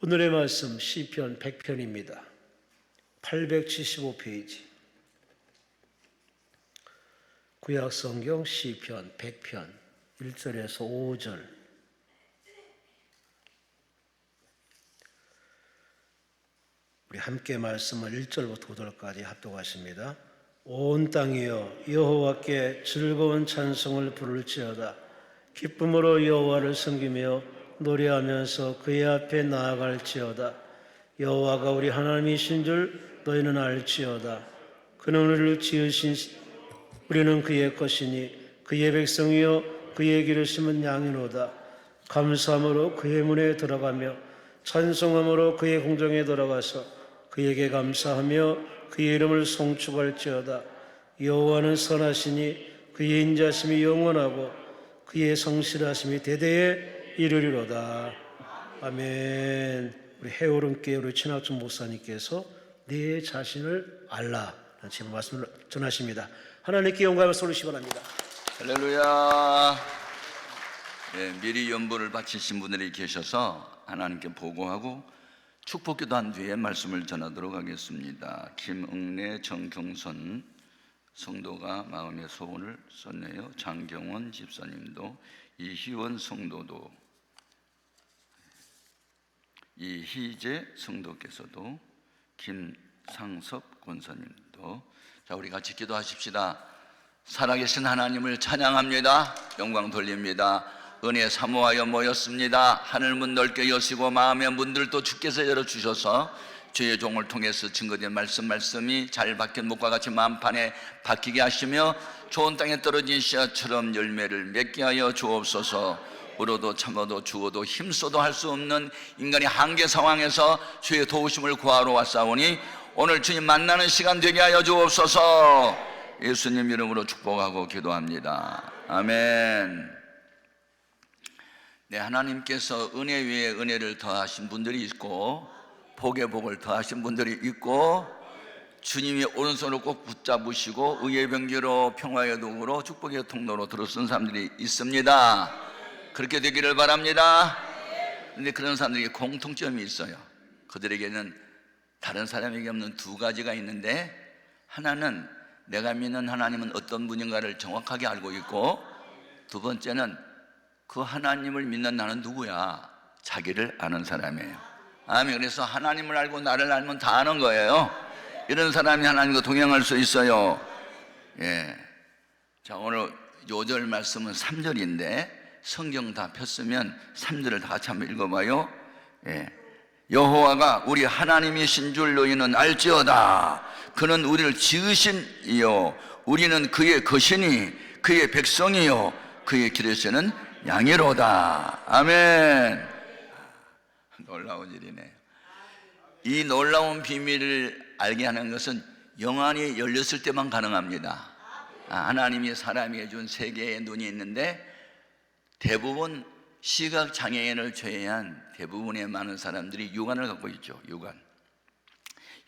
오늘의 말씀 시편 100편입니다. 875페이지. 구약성경 시편 100편 1절에서 5절. 우리 함께 말씀을 1절부터 5절까지 합독하십니다. 온 땅이여 여호와께 즐거운 찬송을 부를지어다. 기쁨으로 여호와를 섬기며 노래하면서 그의 앞에 나아갈지어다. 여호와가 우리 하나님이신 줄 너희는 알지어다. 그는 우리를 지으신 우리는 그의 것이니 그의 백성이여 그의 기르심은 양이로다. 감사함으로 그의 문에 들어가며 찬송함으로 그의 궁정에 들어가서 그에게 감사하며 그의 이름을 송축할지어다. 여호와는 선하시니 그의 인자심이 영원하고 그의 성실하심이 대대에 이르리로다. 아멘. 우리 해오름교회 우리 최낙준 목사님께서 내 자신을 알라 지금 말씀을 전하십니다. 하나님께 영광을 쏠리시 바랍니다. 할렐루야. 미리 연보를 바치신 분들이 계셔서 하나님께 보고하고 축복기도 한 뒤에 말씀을 전하도록 하겠습니다. 김응래, 정경선 성도가 마음의 소원을 썼네요. 장경원 집사님도, 이희원 성도도, 이희재 성도께서도, 김상섭 권사님도. 자, 우리 같이 기도하십시다. 살아계신 하나님을 찬양합니다. 영광 돌립니다. 은혜 사모하여 모였습니다. 하늘문 넓게 여시고 마음의 문들도 주께서 열어주셔서 주의 종을 통해서 증거된 말씀이 잘 박힌 목과 같이 마음판에 박히게 하시며 좋은 땅에 떨어진 씨앗처럼 열매를 맺게 하여 주옵소서. 울어도 참아도 죽어도 힘써도 할 수 없는 인간의 한계 상황에서 주의 도우심을 구하러 왔사오니 오늘 주님 만나는 시간 되게 하여 주옵소서. 예수님 이름으로 축복하고 기도합니다. 아멘. 네, 하나님께서 은혜 위에 은혜를 더하신 분들이 있고 복에 복을 더하신 분들이 있고 주님이 오른손을 꼭 붙잡으시고 의의 병기로 평화의 도구로 축복의 통로로 들어선 사람들이 있습니다. 그렇게 되기를 바랍니다. 그런데 그런 사람들에게 공통점이 있어요. 그들에게는 다른 사람에게 없는 두 가지가 있는데, 하나는 내가 믿는 하나님은 어떤 분인가를 정확하게 알고 있고, 두 번째는 그 하나님을 믿는 나는 누구야? 자기를 아는 사람이에요. 아멘. 그래서 하나님을 알고 나를 알면 다 아는 거예요. 이런 사람이 하나님과 동행할 수 있어요. 예. 자, 오늘 요절 말씀은 3절인데 성경 다 폈으면 3절을 다 같이 한번 읽어봐요. 예. 여호와가 우리 하나님이신 줄 너희는 알지어다. 그는 우리를 지으신 이요 우리는 그의 것이니 그의 백성이요 그의 기르시는 양이로다. 아멘. 놀라운 일이네요. 이 놀라운 비밀을 알게 하는 것은 영안이 열렸을 때만 가능합니다. 하나님이 사람에게 준 세 개의 눈이 있는데 대부분 시각장애인을 제외한 대부분의 많은 사람들이 육안을 갖고 있죠. 육안.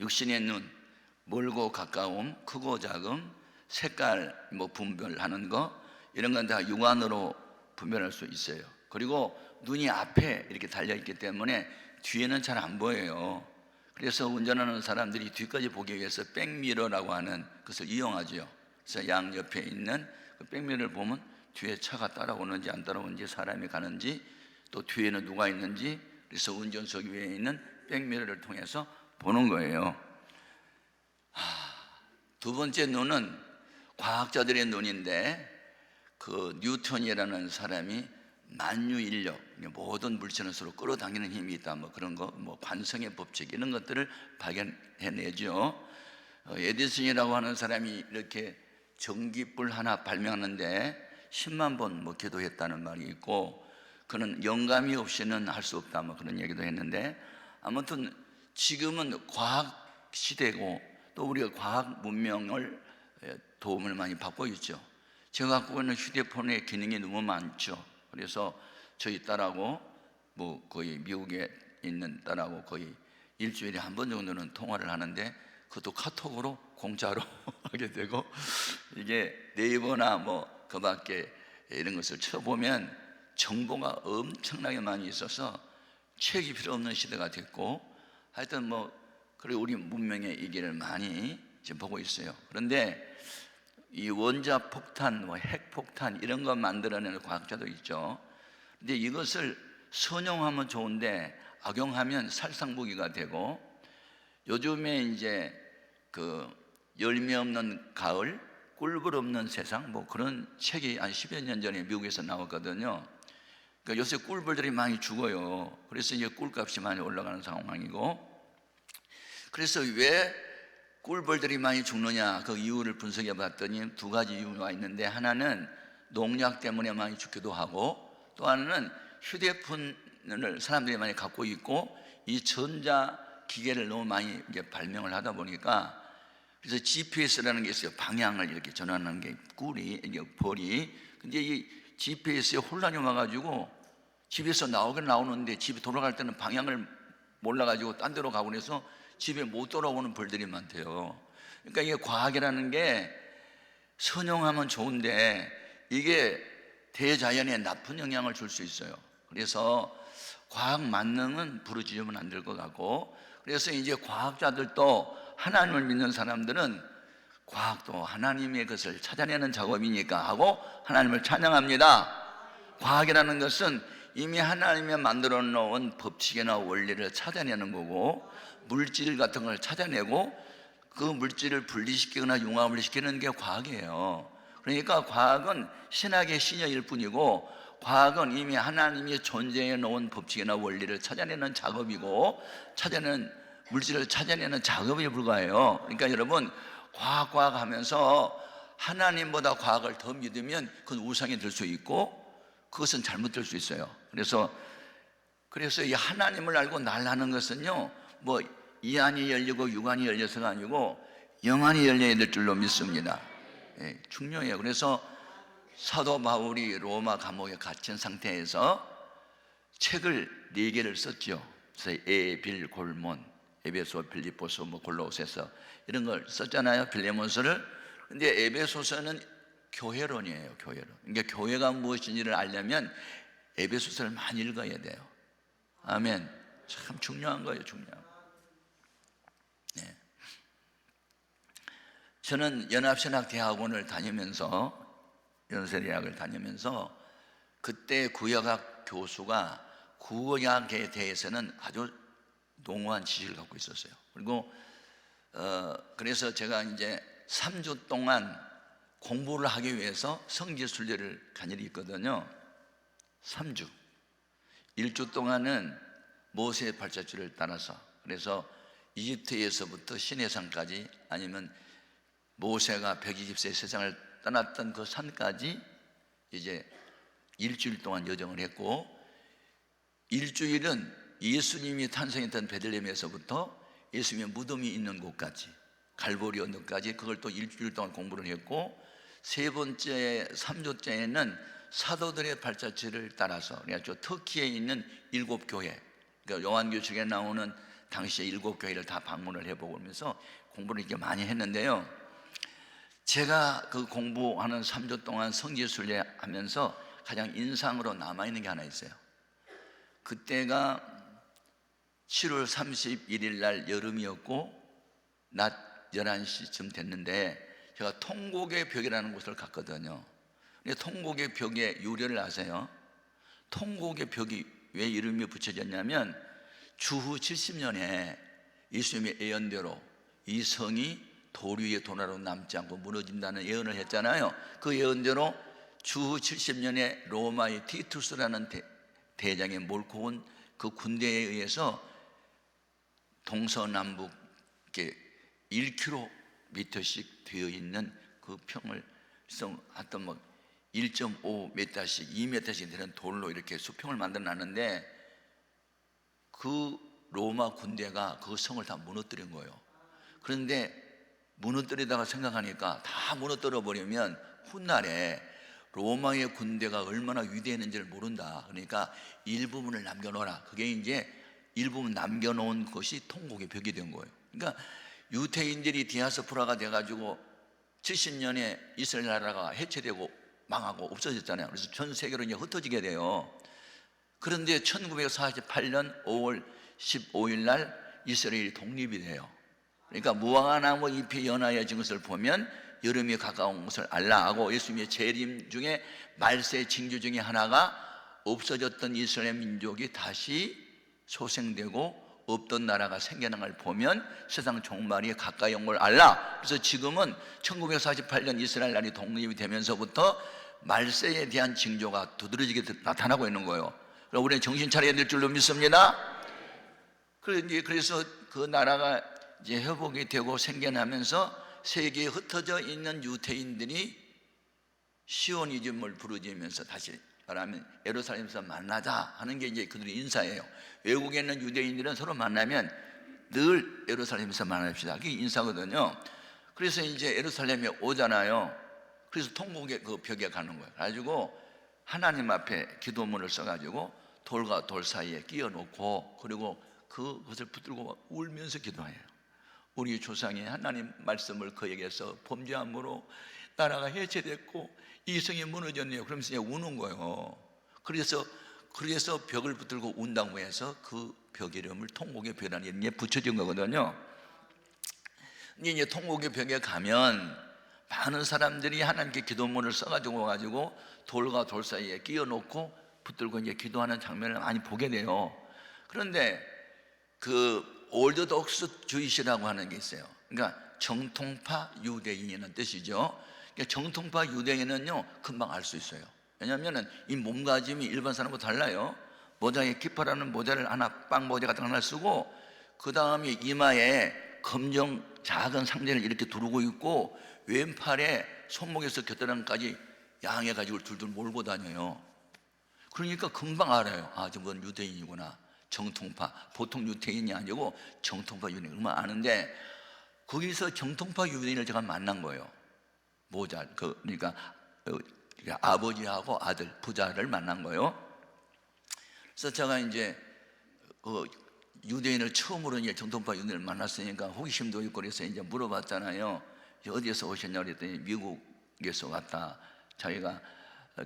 육신의 눈, 멀고 가까움, 크고 작음, 색깔 분별하는 거, 이런 건 다 육안으로 분별할 수 있어요. 그리고 눈이 앞에 이렇게 달려있기 때문에 뒤에는 잘 안 보여요. 그래서 운전하는 사람들이 뒤까지 보기 위해서 백미러라고 하는 것을 이용하죠. 그래서 양옆에 있는 그 백미러를 보면 뒤에 차가 따라오는지 안 따라오는지, 사람이 가는지, 또 뒤에는 누가 있는지, 그래서 운전석 위에 있는 백미러를 통해서 보는 거예요. 두 번째 눈은 과학자들의 눈인데, 그 뉴턴이라는 사람이 만유인력, 모든 물체는 서로 끌어당기는 힘이 있다, 그런 거, 관성의 법칙, 이런 것들을 발견해내죠. 에디슨이라고 하는 사람이 이렇게 전기불 하나 발명하는데 10만 번 기도했다는 말이 있고, 그는 영감이 없이는 할 수 없다, 그런 얘기도 했는데, 아무튼 지금은 과학 시대고 또 우리가 과학 문명을 도움을 많이 받고 있죠. 제가 갖고 있는 휴대폰의 기능이 너무 많죠. 그래서 저희 딸하고 거의 미국에 있는 딸하고 거의 일주일에 한 번 정도는 통화를 하는데, 그것도 카톡으로 공짜로 하게 되고, 이게 네이버나 그 밖에 이런 것을 쳐보면 정보가 엄청나게 많이 있어서 책이 필요 없는 시대가 됐고, 하여튼 그리고 우리 문명의 이기를 많이 지금 보고 있어요. 그런데 이 원자 폭탄, 핵 폭탄 이런 거 만들어내는 과학자도 있죠. 근데 이것을 선용하면 좋은데 악용하면 살상무기가 되고, 요즘에 이제 그 열매 없는 가을, 꿀벌 없는 세상 그런 책이 한 10여 년 전에 미국에서 나왔거든요. 그러니까 요새 꿀벌들이 많이 죽어요. 그래서 이제 꿀값이 많이 올라가는 상황이고, 그래서 왜 꿀벌들이 많이 죽느냐 그 이유를 분석해 봤더니 두 가지 이유가 있는데, 하나는 농약 때문에 많이 죽기도 하고, 또 하나는 휴대폰을 사람들이 많이 갖고 있고 이 전자 기계를 너무 많이 이제 발명을 하다 보니까, 그래서 GPS라는 게 있어요. 방향을 이렇게 전환하는 게 꿀이, 이게 벌이. 근데 이 GPS에 혼란이 와가지고 집에서 나오긴 나오는데 집에 돌아갈 때는 방향을 몰라가지고 딴 데로 가고 그래서 집에 못 돌아오는 벌들이 많대요. 그러니까 이게 과학이라는 게 선용하면 좋은데 이게 대자연에 나쁜 영향을 줄 수 있어요. 그래서 과학 만능은 부르짖으면 안 될 것 같고, 그래서 이제 과학자들도 하나님을 믿는 사람들은 과학도 하나님의 것을 찾아내는 작업이니까 하고 하나님을 찬양합니다. 과학이라는 것은 이미 하나님이 만들어 놓은 법칙이나 원리를 찾아내는 거고, 물질 같은 걸 찾아내고 그 물질을 분리시키거나 융합을 시키는 게 과학이에요. 그러니까 과학은 신학의 신여일 뿐이고, 과학은 이미 하나님이 존재해 놓은 법칙이나 원리를 찾아내는 작업이고, 물질을 찾아내는 작업에 불과해요. 그러니까 여러분, 과학 하면서 하나님보다 과학을 더 믿으면 그건 우상이 될 수 있고 그것은 잘못될 수 있어요. 그래서 이 하나님을 알고 날라는 것은요, 이안이 열리고 육안이 열려서가 아니고 영안이 열려야 될 줄로 믿습니다. 예, 중요해요. 그래서 사도 바울이 로마 감옥에 갇힌 상태에서 책을 4개를 썼죠. 그래서 에빌골몬, 에베소, 빌립보서, 골로새서 이런 걸 썼잖아요. 빌레몬서를. 근데 에베소서는 교회론이에요. 교회론. 그러니까 교회가 무엇인지를 알려면 에베소서를 많이 읽어야 돼요. 아멘. 참 중요한 거예요. 중요한 거. 네. 저는 연합신학대학원을 다니면서, 연세대학을 다니면서 그때 구역학 교수가 구역학에 대해서는 아주 농후한 지식을 갖고 있었어요. 그리고 그래서 제가 이제 3주 동안 공부를 하기 위해서 성지순례를 간 일이 있거든요. 3주. 1주 동안은 모세의 발자취를 따라서, 그래서 이집트에서부터 시내산까지, 아니면 모세가 120세 세상을 떠났던 그 산까지 이제 일주일 동안 여정을 했고, 일주일은 예수님이 탄생했던 베들레헴에서부터 예수님의 무덤이 있는 곳까지, 갈보리 언덕까지, 그걸 또 일주일 동안 공부를 했고, 3주째에는 사도들의 발자취를 따라서, 그래서 터키에 있는 7교회, 그러니까 요한계시록에 나오는 당시의 7교회를 다 방문을 해보고 하면서 공부를 이렇게 많이 했는데요. 제가 그 공부하는 3주 동안 성지순례 하면서 가장 인상으로 남아있는 게 하나 있어요. 그때가 7월 31일 날 여름이었고 낮 11시쯤 됐는데 제가 통곡의 벽이라는 곳을 갔거든요. 근데 통곡의 벽의 유래를 아세요? 통곡의 벽이 왜 이름이 붙여졌냐면, 주후 70년에 예수님의 예언대로 이 성이 돌 위에 도나로 남지 않고 무너진다는 예언을 했잖아요. 그 예언대로 주후 70년에 로마의 티투스라는 대장이 몰고 온 그 군대에 의해서 동서남북 1km씩 되어 있는 그 평을 어떤 1.5m씩 2m씩 되는 돌로 이렇게 수평을 만들어 놨는데, 그 로마 군대가 그 성을 다 무너뜨린 거예요. 그런데 무너뜨리다가 생각하니까 다 무너뜨려 버리면 훗날에 로마의 군대가 얼마나 위대했는지를 모른다. 그러니까 일부분을 남겨놓아라. 그게 이제 일부분 남겨놓은 것이 통곡의 벽이 된 거예요. 그러니까 유태인들이 디아스포라가 돼가지고 70년에 이스라엘 나라가 해체되고 망하고 없어졌잖아요. 그래서 전 세계로 이제 흩어지게 돼요. 그런데 1948년 5월 15일 날 이스라엘이 독립이 돼요. 그러니까 무화과나무 잎이 연하여진 것을 보면 여름이 가까운 것을 알라 하고, 예수님의 재림 중에 말세 징조 중에 하나가 없어졌던 이스라엘 민족이 다시 소생되고 없던 나라가 생겨난 걸 보면 세상 종말이 가까이 온 걸 알라. 그래서 지금은 1948년 이스라엘 나라이 독립이 되면서부터 말세에 대한 징조가 두드러지게 나타나고 있는 거예요. 우리는 정신 차려야 될 줄로 믿습니다. 그래서 그 나라가 이제 회복이 되고 생겨나면서 세계에 흩어져 있는 유대인들이 시오니즘을 부르짖으면서, 다시 말하면 예루살렘에서 만나자 하는 게 이제 그들의 인사예요. 외국에 있는 유대인들은 서로 만나면 늘 예루살렘에서 만납시다, 그게 인사거든요. 그래서 이제 예루살렘에 오잖아요. 그래서 통곡의 그 벽에 가는 거예요. 가지고 하나님 앞에 기도문을 써가지고 돌과 돌 사이에 끼워 놓고, 그리고 그것을 붙들고 울면서 기도해요. 우리 조상이 하나님 말씀을 그에게서 범죄함으로 나라가 해체됐고 이성이 무너졌네요. 그러면서 이제 우는 거예요. 그래서 벽을 붙들고 운다고 해서 그 벽 이름을 통곡의 벽이라는 이름이 붙여진 거거든요. 근데 이제 통곡의 벽에 가면 많은 사람들이 하나님께 기도문을 써가지고 와가지고 돌과 돌 사이에 끼워 놓고 붙들고 이제 기도하는 장면을 많이 보게 돼요. 그런데 그 올드독스 주이시라고 하는 게 있어요. 그러니까 정통파 유대인이라는 뜻이죠. 그러니까 정통파 유대인은요 금방 알 수 있어요. 왜냐하면 이 몸가짐이 일반 사람보다 달라요. 모자에 키파라는 모자를 하나, 빵 모자 같은 거 하나 쓰고, 그 다음에 이마에 검정 작은 상자를 이렇게 두르고 있고, 왼팔에 손목에서 겨드랑이까지 양해가지고 둘둘 몰고 다녀요. 그러니까 금방 알아요. 아, 저건 유대인이구나. 정통파, 보통 유대인이 아니고 정통파 유대인. 얼마나 아는데, 거기서 정통파 유대인을 제가 만난 거예요. 모자, 그러니까 아버지하고 아들, 부자를 만난 거예요. 그래서 제가 이제 유대인을 처음으로 이제 정통파 유대인을 만났으니까 호기심도 있고, 그래서 이제 물어봤잖아요. 어디에서 오셨냐 그랬더니 미국에서 왔다. 자기가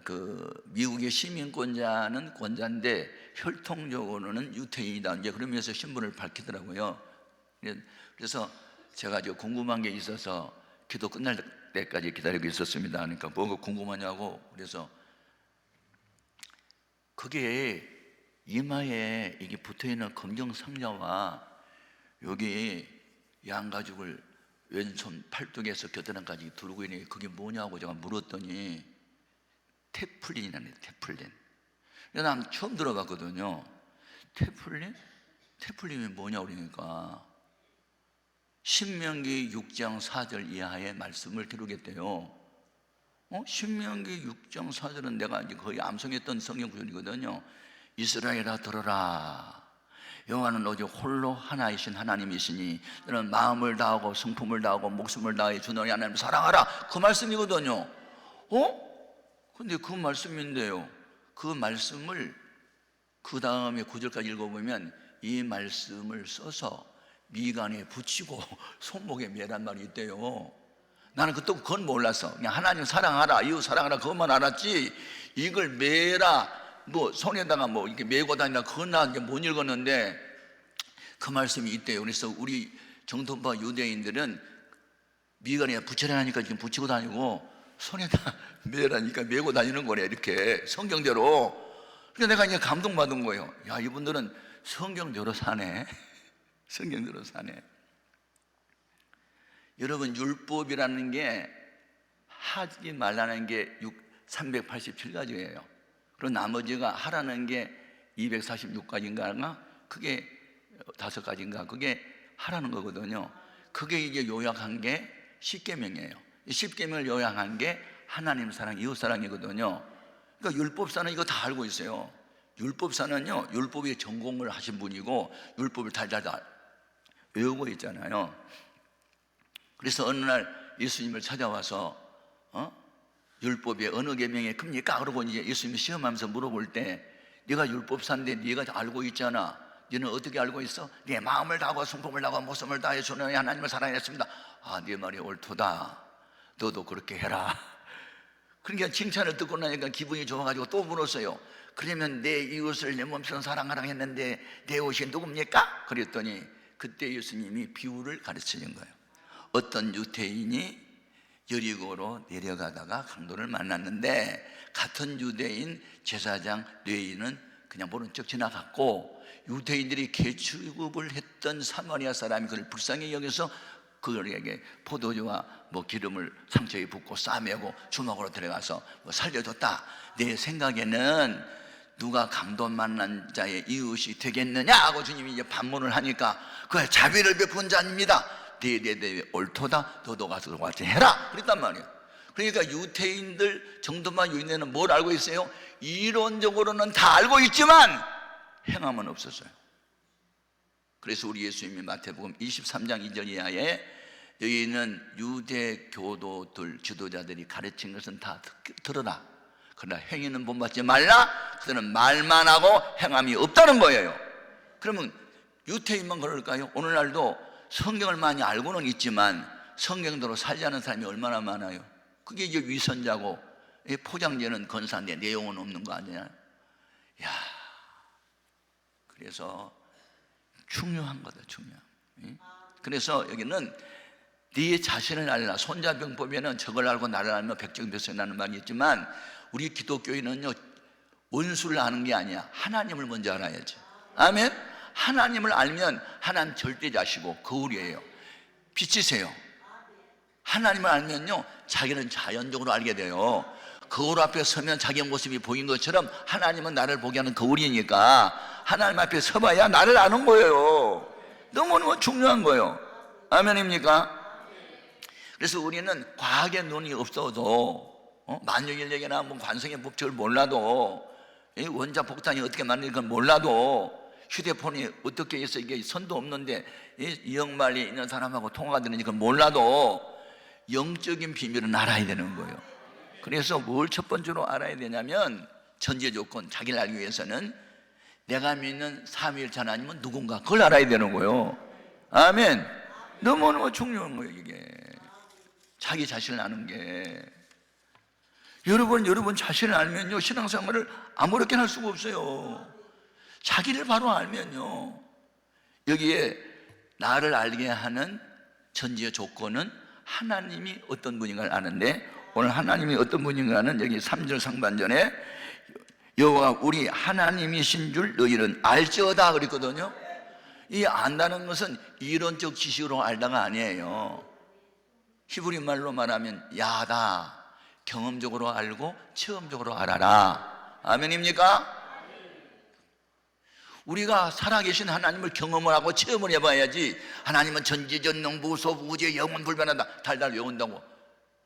그 미국의 시민권자는 권자인데 혈통적으로는 유태인이다, 이제 그러면서 신분을 밝히더라고요. 그래서 제가 이제 궁금한 게 있어서 기도 끝날 때까지 기다리고 있었습니다. 그러니까 뭐가 궁금하냐고. 그래서 그게 이마에 이게 붙어있는 검정 상자와 여기 양가죽을 왼손 팔뚝에서 겨드랑이까지 두르고 있는 게 그게 뭐냐고 제가 물었더니 테플린이라네. 테플린. 난 처음 들어봤거든요. 테플린? 테플린이 뭐냐 그러니까 신명기 6장 4절 이하의 말씀을 기록했대요. 신명기 6장 4절은 내가 이제 거의 암송했던 성경 구절이거든요. 이스라엘아 들어라. 여호와는 오직 홀로 하나이신 하나님이시니 너는 마음을 다하고 성품을 다하고 목숨을 다해 주 너희 하나님을 사랑하라. 그 말씀이거든요. 근데 그 말씀인데요, 그 말씀을 그 다음에 9절까지 읽어보면 이 말씀을 써서 미간에 붙이고 손목에 매란 말이 있대요. 나는 그건 몰랐어. 그냥 하나님 사랑하라, 이웃 사랑하라, 그것만 알았지, 이걸 매라, 뭐 손에다가 뭐 이렇게 메고 다니라, 그건 나 이제 못 읽었는데 그 말씀이 있대요. 그래서 우리 정통파 유대인들은 미간에 붙여라 하니까 지금 붙이고 다니고, 손에다 매라니까 메고 다니는 거네, 이렇게 성경대로. 그러니까 내가 이제 감동받은 거예요. 야, 이분들은 성경대로 사네. 성경대로 사네. 여러분, 율법이라는 게 하지 말라는 게 387가지예요. 그리고 나머지가 하라는 게 246가지인가, 그게 5가지인가, 그게 하라는 거거든요. 그게 이제 요약한 게 10계명이에요. 10계명을 요약한 게 하나님 사랑, 이웃 사랑이거든요. 그러니까 율법사는 이거 다 알고 있어요. 율법사는요, 율법에 전공을 하신 분이고 율법을 달달 외우고 있잖아요. 그래서 어느 날 예수님을 찾아와서 율법의 어느 계명이 큽니까? 그러고 이제 예수님이 시험하면서 물어볼 때, 네가 율법사인데 네가 알고 있잖아. 너는 어떻게 알고 있어? 네 마음을 다하고 성품을 다하고 목숨을 다해 주 너희 하나님을 사랑했습니다. 아, 네 말이 옳도다. 너도 그렇게 해라. 그러니까 칭찬을 듣고 나니까 기분이 좋아가지고 또 물었어요. 그러면 내 이웃을 내 몸처럼 사랑하라 했는데 내 이웃이 누굽니까? 그랬더니 그때 예수님이 비유를 가르치는 거예요. 어떤 유대인이 여리고로 내려가다가 강도를 만났는데 같은 유대인 제사장 레위는 그냥 모른 척 지나갔고, 유대인들이 개취급을 했던 사마리아 사람이 그를 불쌍히 여겨서 그에게 포도주와 기름을 상처에 붓고 싸매고 주먹으로 들어가서 살려줬다. 내 생각에는 누가 강도 만난 자의 이웃이 되겠느냐 하고 주님이 이제 반문을 하니까, 그 자비를 베푼 자입니다. 네 옳도다. 너도 가서 같이 해라. 그랬단 말이에요. 그러니까 유대인들 정도만 유대인은 뭘 알고 있어요? 이론적으로는 다 알고 있지만 행함은 없었어요. 그래서 우리 예수님이 마태복음 23장 2절 이하에 너희는 유대 교도들 지도자들이 가르친 것은 다 들어라. 그러나 행위는 본받지 말라. 그들은 말만 하고 행함이 없다는 거예요. 그러면 유대인만 그럴까요? 오늘날도 성경을 많이 알고는 있지만 성경대로 살지 않은 사람이 얼마나 많아요. 그게 이제 위선자고 포장되는 건사인데 내용은 없는 거 아니냐. 야, 그래서 중요한 거다, 중요한. 그래서 여기는 네 자신을 알라. 손자병법에는 저걸 알고 나를 알면 백정백성이라는 말이 있지만, 우리 기독교인은요, 원수를 아는 게 아니야. 하나님을 먼저 알아야지. 아멘. 하나님을 알면 하나님 절대자시고 거울이에요. 빛이세요. 하나님을 알면요, 자기는 자연적으로 알게 돼요. 거울 앞에 서면 자기 모습이 보인 것처럼 하나님은 나를 보게 하는 거울이니까 하나님 앞에 서봐야 나를 아는 거예요. 너무너무 중요한 거예요. 아멘입니까? 그래서 우리는 과학의 눈이 없어도, 만유인력이나 관성의 법칙을 몰라도, 원자 폭탄이 어떻게 만드는 건 몰라도, 휴대폰이 어떻게 해서 이게 선도 없는데 이영말리 있는 사람하고 통화가 되는지 그걸 몰라도 영적인 비밀은 알아야 되는 거예요. 그래서 뭘 첫 번째로 알아야 되냐면, 전제 조건, 자기를 알기 위해서는 내가 믿는 삼위일체 하나님은 누군가, 그걸 알아야 되는 거예요. 아멘. 너무너무 중요한 거예요, 이게. 자기 자신을 아는 게. 여러분 자신을 알면요, 신앙생활을 아무렇게 할 수가 없어요. 자기를 바로 알면요, 여기에 나를 알게 하는 전제 조건은 하나님이 어떤 분인가를 아는데, 오늘 하나님이 어떤 분인가는 여기 3절 상반전에 여호와 우리 하나님이신 줄 너희는 알지어다 그랬거든요. 이 안다는 것은 이론적 지식으로 알다가 아니에요. 히브리 말로 말하면 야다, 경험적으로 알고 체험적으로 알아라. 아멘입니까? 우리가 살아계신 하나님을 경험을 하고 체험을 해봐야지, 하나님은 전지전능 무소부 우주의 영원 불변하다 달달 외운다고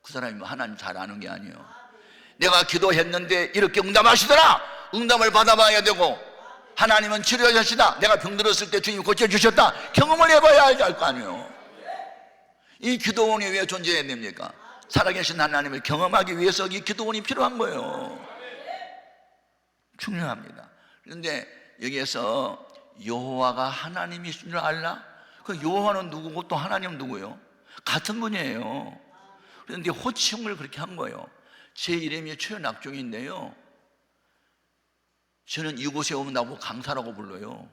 그 사람이 하나님 잘 아는 게 아니에요. 내가 기도했는데 이렇게 응답하시더라, 응답을 받아봐야 되고, 하나님은 치료하시다, 내가 병들었을 때 주님이 고쳐주셨다, 경험을 해봐야 알 거 아니에요. 이 기도원이 왜 존재해야 됩니까? 살아계신 하나님을 경험하기 위해서 이 기도원이 필요한 거예요. 중요합니다. 그런데 여기에서 여호와가 하나님이신 줄 알라? 그 여호와는 누구고 또 하나님은 누구예요? 같은 분이에요. 그런데 호칭을 그렇게 한 거예요. 제 이름이 최낙종인데요, 저는 이곳에 오면 나보고 강사라고 불러요.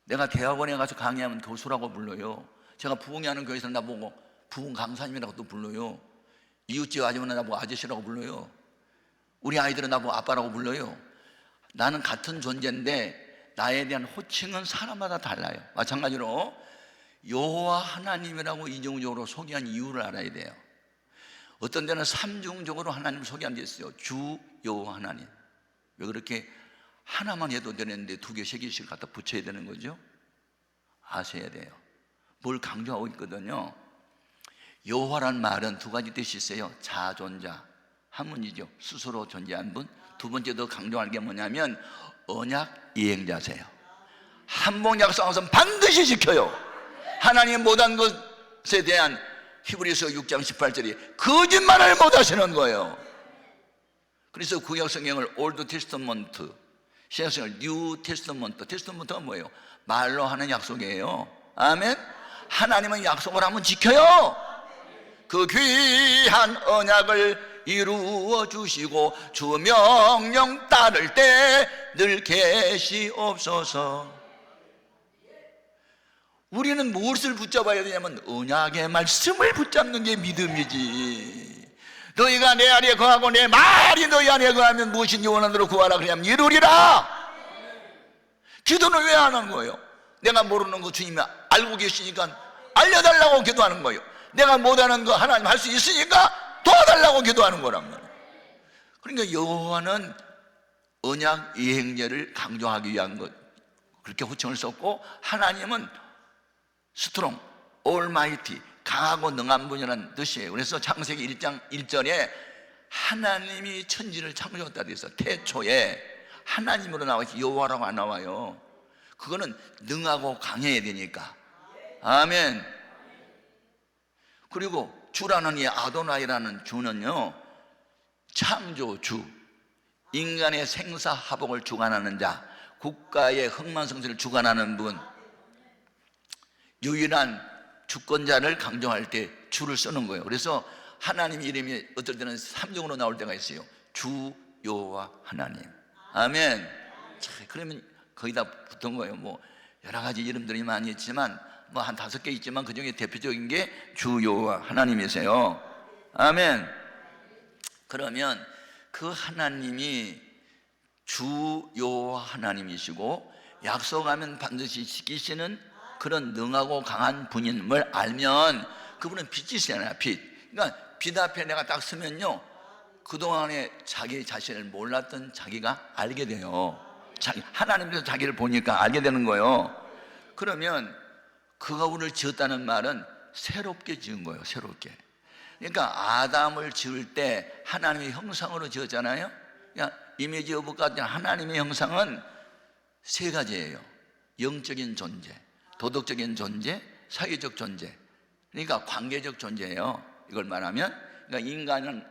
내가 대학원에 가서 강의하면 교수라고 불러요. 제가 부흥회 하는 교회에서 나보고 부흥 강사님이라고 또 불러요. 이웃집 아줌마는 나보고 아저씨라고 불러요. 우리 아이들은 나보고 아빠라고 불러요. 나는 같은 존재인데 나에 대한 호칭은 사람마다 달라요. 마찬가지로 여호와 하나님이라고 이중적으로 소개한 이유를 알아야 돼요. 어떤 데는 삼중적으로 하나님을 소개한 데 있어요. 주 여호와 하나님. 왜 그렇게 하나만 해도 되는데 두 개, 세 개씩 갖다 붙여야 되는 거죠? 아셔야 돼요. 뭘 강조하고 있거든요. 여호와란 말은 두 가지 뜻이 있어요. 자존자, 한 분이죠. 스스로 존재한 분. 두 번째 더 강조할 게 뭐냐면 언약 이행자세요. 한 번 약속한 것은 반드시 지켜요. 하나님 못한 것에 대한 히브리서 6장 18절이 거짓말을 못하시는 거예요. 그래서 구약 성경을 올드 테스터먼트, 신약 성경을 뉴 테스터먼트. 테스터먼트가 뭐예요? 말로 하는 약속이에요. 아멘. 하나님은 약속을 하면 지켜요. 그 귀한 언약을 이루어 주시고 주 명령 따를 때 늘 계시옵소서. 우리는 무엇을 붙잡아야 되냐면 언약의 말씀을 붙잡는 게 믿음이지. 너희가 내 안에 거하고 내 말이 너희 안에 거하면 무엇인지 원하는 대로 구하라 그러면 이루리라. 기도는 왜 안 하는 거예요? 내가 모르는 거 주님이 알고 계시니까 알려달라고 기도하는 거예요. 내가 못하는 거 하나님 할 수 있으니까 도와달라고 기도하는 거란 말이에요. 그러니까 여호와는 언약 이행제를 강조하기 위한 것, 그렇게 호칭을 썼고, 하나님은 스트롱, 올마이티, 강하고 능한 분이라는 뜻이에요. 그래서 창세기 1장 1절에 하나님이 천지를 창조했다 그래서 태초에 하나님으로 나와 있지 여호와라고 안 나와요. 그거는 능하고 강해야 되니까. 아멘. 그리고 주라는 이 아도나이라는 주는요, 창조주, 인간의 생사화복을 주관하는 자, 국가의 흥망성쇠를 주관하는 분, 유일한 주권자를 강조할 때 주를 쓰는 거예요. 그래서 하나님 이름이 어떨 때는 3종으로 나올 때가 있어요. 주, 여호와, 하나님. 아멘. 자, 그러면 거기다 붙은 거예요. 뭐 여러 가지 이름들이 많이 있지만 뭐 한 5개 있지만 그 중에 대표적인 게 주, 여호와, 하나님이세요. 아멘. 그러면 그 하나님이 주, 여호와, 하나님이시고 약속하면 반드시 지키시는 그런 능하고 강한 분임을 알면 그분은 빛이시잖아요. 빛. 그러니까 빛 앞에 내가 딱 서면요, 그동안에 자기 자신을 몰랐던 자기가 알게 돼요. 하나님께서 자기를 보니까 알게 되는 거예요. 그러면 그가 우리를 지었다는 말은 새롭게 지은 거예요. 새롭게. 그러니까 아담을 지을 때 하나님의 형상으로 지었잖아요. 그러니까 이미지 오브 갓, 하나님의 형상은 3가지예요. 영적인 존재, 도덕적인 존재, 사회적 존재. 그러니까 관계적 존재예요. 이걸 말하면, 그러니까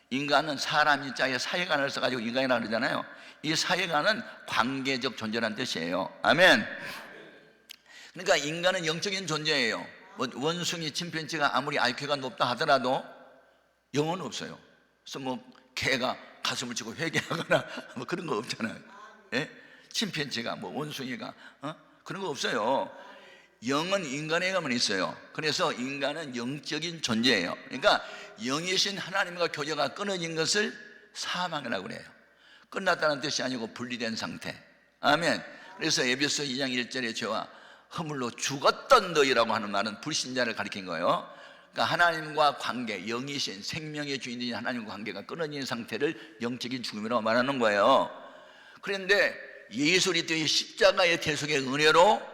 인간은 사람이 자기의 사회관을 써가지고 인간이라고 그러잖아요. 이 사회관은 관계적 존재라는 뜻이에요. 아멘. 그러니까 인간은 영적인 존재예요. 뭐 원숭이, 침팬지가 아무리 IQ가 높다 하더라도 영은 없어요. 그래서 뭐 개가 가슴을 치고 회개하거나 뭐 그런 거 없잖아요. 예? 침팬지가 뭐 원숭이가 그런 거 없어요. 영은 인간에게만 있어요. 그래서 인간은 영적인 존재예요. 그러니까 영이신 하나님과 교제가 끊어진 것을 사망이라고 그래요. 끝났다는 뜻이 아니고 분리된 상태. 아멘. 그래서 에베소 2장 1절에 죄와 허물로 죽었던 너희라고 하는 말은 불신자를 가리킨 거예요. 그러니까 하나님과 관계, 영이신 생명의 주인인 하나님과 관계가 끊어진 상태를 영적인 죽음이라고 말하는 거예요. 그런데 예수 그리스도의 십자가의 대속의 은혜로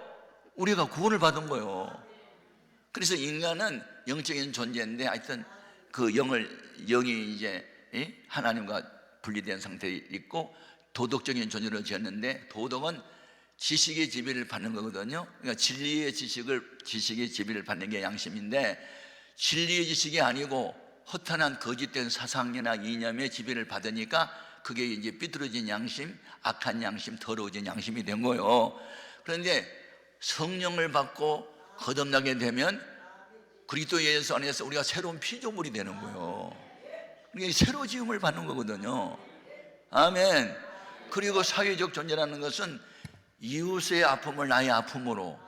우리가 구원을 받은 거예요. 그래서 인간은 영적인 존재인데 하여튼 그 영이 이제 하나님과 분리된 상태에 있고 도덕적인 존재로 지었는데, 도덕은 지식의 지배를 받는 거거든요. 그러니까 진리의 지식의 지배를 받는 게 양심인데, 진리의 지식이 아니고 허탄한 거짓된 사상이나 이념의 지배를 받으니까 그게 이제 삐뚤어진 양심, 악한 양심, 더러워진 양심이 된 거예요. 그런데 성령을 받고 거듭나게 되면 그리스도 예수 안에서 우리가 새로운 피조물이 되는 거예요. 그러니까 새로 지음을 받는 거거든요. 아멘. 그리고 사회적 존재라는 것은 이웃의 아픔을 나의 아픔으로,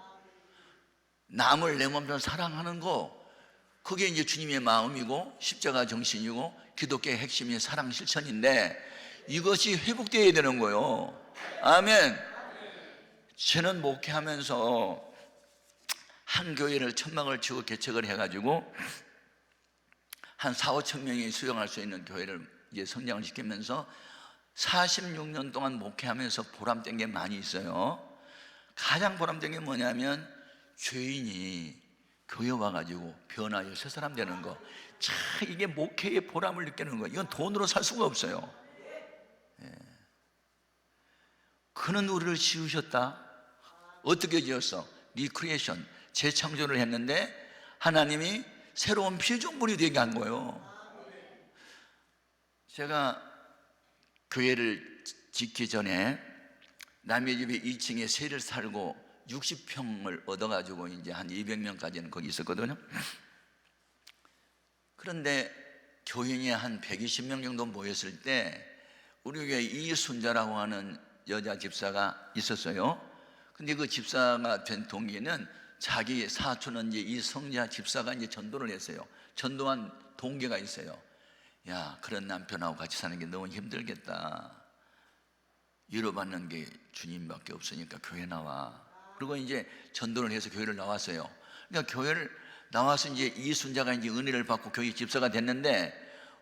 남을 내 몸처럼 사랑하는 거, 그게 이제 주님의 마음이고 십자가 정신이고 기독교의 핵심이 사랑 실천인데, 이것이 회복되어야 되는 거예요. 아멘. 저는 목회하면서 한 교회를 천막을 치고 개척을 해가지고 한 4, 5천 명이 수용할 수 있는 교회를 이제 성장을 시키면서 46년 동안 목회하면서 보람된 게 많이 있어요. 가장 보람된 게 뭐냐면 죄인이 교회 와가지고 변화해 새 사람 되는 거. 참 이게 목회의 보람을 느끼는 거예요. 이건 돈으로 살 수가 없어요. 예. 그는 우리를 지으셨다. 어떻게 지었어? 리크리에이션, 재창조를 했는데 하나님이 새로운 피조물이 되게 한 거예요. 제가 교회를 짓기 전에 남의 집에 2층에 세를 살고 60평을 얻어가지고 이제 한 200명까지는 거기 있었거든요. 그런데 교인이 한 120명 정도 모였을 때 우리 교회에 이순자라고 하는 여자 집사가 있었어요. 근데 그 집사가 된 동기는 자기 사촌은 이제 이성자 집사가 이제 전도를 했어요. 전도한 동기가 있어요. 야, 그런 남편하고 같이 사는 게 너무 힘들겠다. 위로받는 게 주님밖에 없으니까 교회 나와. 그리고 이제 전도를 해서 교회를 나왔어요. 그러니까 교회를 나와서 이제 이순자가 이제 은혜를 받고 교회 집사가 됐는데,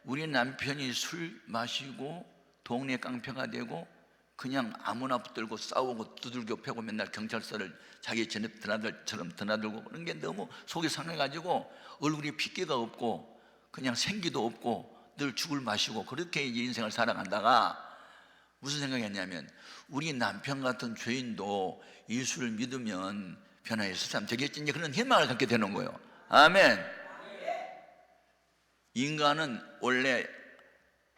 우리 남편이 술 마시고 동네 깡패가 되고 그냥 아무나 붙들고 싸우고 두들겨 패고 맨날 경찰서를 자기 드나들처럼 드나들고 그런 게 너무 속이 상해가지고 얼굴이 핏기가 없고 그냥 생기도 없고 늘 죽을 마시고 그렇게 이제 인생을 살아간다가 무슨 생각했냐면, 우리 남편 같은 죄인도 예수를 믿으면 변화의 사람 되겠지, 이제 그런 희망을 갖게 되는 거예요. 아멘. 인간은 원래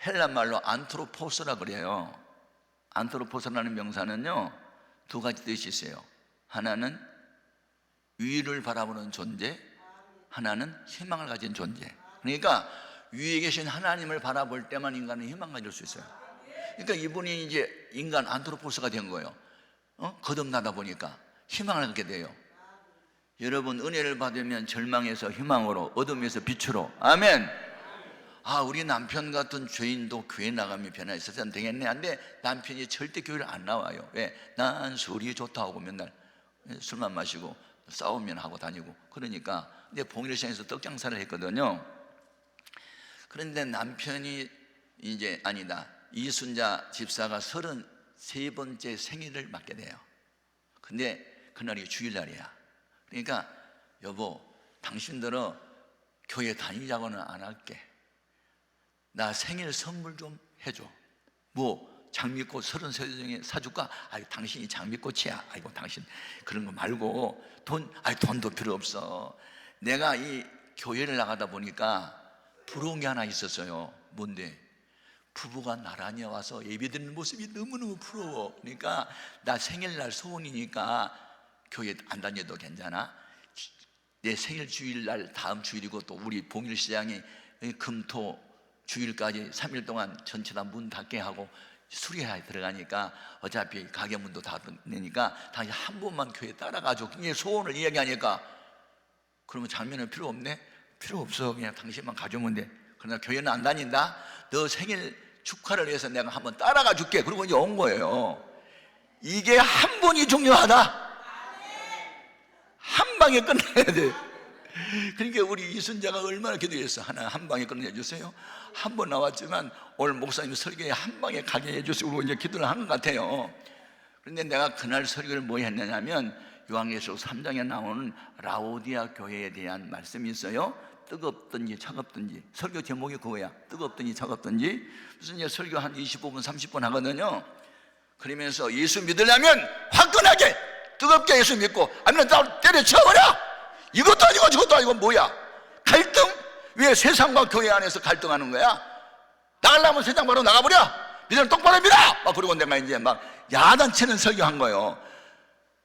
헬라 말로 안트로포스라 그래요. 안트로포스라는 명사는요 두 가지 뜻이 있어요. 하나는 위를 바라보는 존재, 하나는 희망을 가진 존재. 그러니까 위에 계신 하나님을 바라볼 때만 인간은 희망을 가질 수 있어요. 그러니까 이분이 이제 인간 안트로포스가 된 거예요. 거듭나다 보니까 희망을 갖게 돼요. 여러분, 은혜를 받으면 절망에서 희망으로, 어둠에서 빛으로. 아멘. 아, 우리 남편 같은 죄인도 교회 나가면 변화의 세상 되겠네. 근데 남편이 절대 교회를 안 나와요. 왜? 난 술이 좋다 하고 맨날 술만 마시고 싸우면 하고 다니고 그러니까. 근데 봉일시장에서 떡장사를 했거든요. 그런데 남편이 이제 이순자 집사가 33번째 생일을 맞게 돼요. 근데 그날이 주일날이야. 그러니까 여보, 당신들은 교회 다니자고는 안 할게. 나 생일 선물 좀 해줘. 뭐 장미꽃 33종에 사줄까? 아이, 당신이 장미꽃이야. 아이고, 당신 그런 거 말고 돈도 필요 없어. 내가 이 교회를 나가다 보니까 부러운 게 하나 있었어요. 뭔데? 부부가 나란히 와서 예배드리는 모습이 너무너무 부러워. 그러니까 나 생일날 소원이니까 교회 안 다녀도 괜찮아? 내 생일 주일날 다음 주일이고 또 우리 봉일시장이 금토 주일까지 3일 동안 전체 다 문 닫게 하고 수리해야 들어가니까 어차피 가게 문도 닫으니까 당신 한 번만 교회 따라가줘. 그냥 소원을 이야기하니까, 그러면 장면은 필요 없네? 필요 없어. 그냥 당신만 가져오면 돼. 그러나 교회는 안 다닌다? 너 생일 축하를 위해서 내가 한번 따라가 줄게. 그러고 이제 온 거예요. 이게 한 번이 중요하다. 한 방에 끝내야 돼. 그러니까 우리 이순자가 얼마나 기도했어. 하나 한 방에 끝내주세요. 한 번 나왔지만 오늘 목사님 설교에 한 방에 가게 해주세요. 그리고 이제 기도를 한 것 같아요. 그런데 내가 그날 설교를 뭐 했느냐면, 요한계시록 3장에 나오는 라오디아 교회에 대한 말씀이 있어요. 뜨겁든지 차갑든지. 설교 제목이 그거야. 뜨겁든지 차갑든지. 무슨 이제 설교 한 25분 30분 하거든요. 그러면서 예수 믿으려면 화끈하게 뜨겁게 예수 믿고, 아니면 나 때려쳐버려. 이것도 아니고 저것도 아니고 뭐야? 갈등? 왜 세상과 교회 안에서 갈등하는 거야? 나가려면 세상 바로 나가버려. 믿으면 똑바로 믿어. 막 그러고 내가 이제 막 야단치는 설교한 거예요.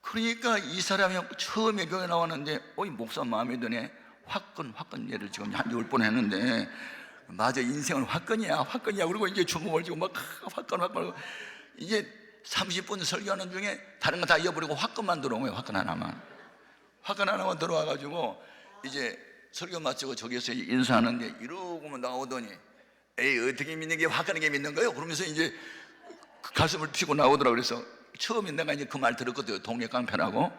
그러니까 이 사람이 처음에 교회 나왔는데, 어이, 목사 마음에 드네. 화끈 얘를 지금 한 10번 했는데, 맞아, 인생은 화끈이야. 그리고 이제 주먹을 쥐고 막 화끈. 이제 30분 설교하는 중에 다른 거 다 잊어버리고 화끈만 들어온 거예요. 화끈 하나만 들어와가지고 이제 설교 마치고 저기서 인사하는데 이러고만 나오더니, 에이, 어떻게 믿는 게 화끈하게 믿는 거예요? 그러면서 이제 가슴을 피고 나오더라고. 그래서 처음에 내가 이제 그 말 들었거든요. 동네 깡패라고.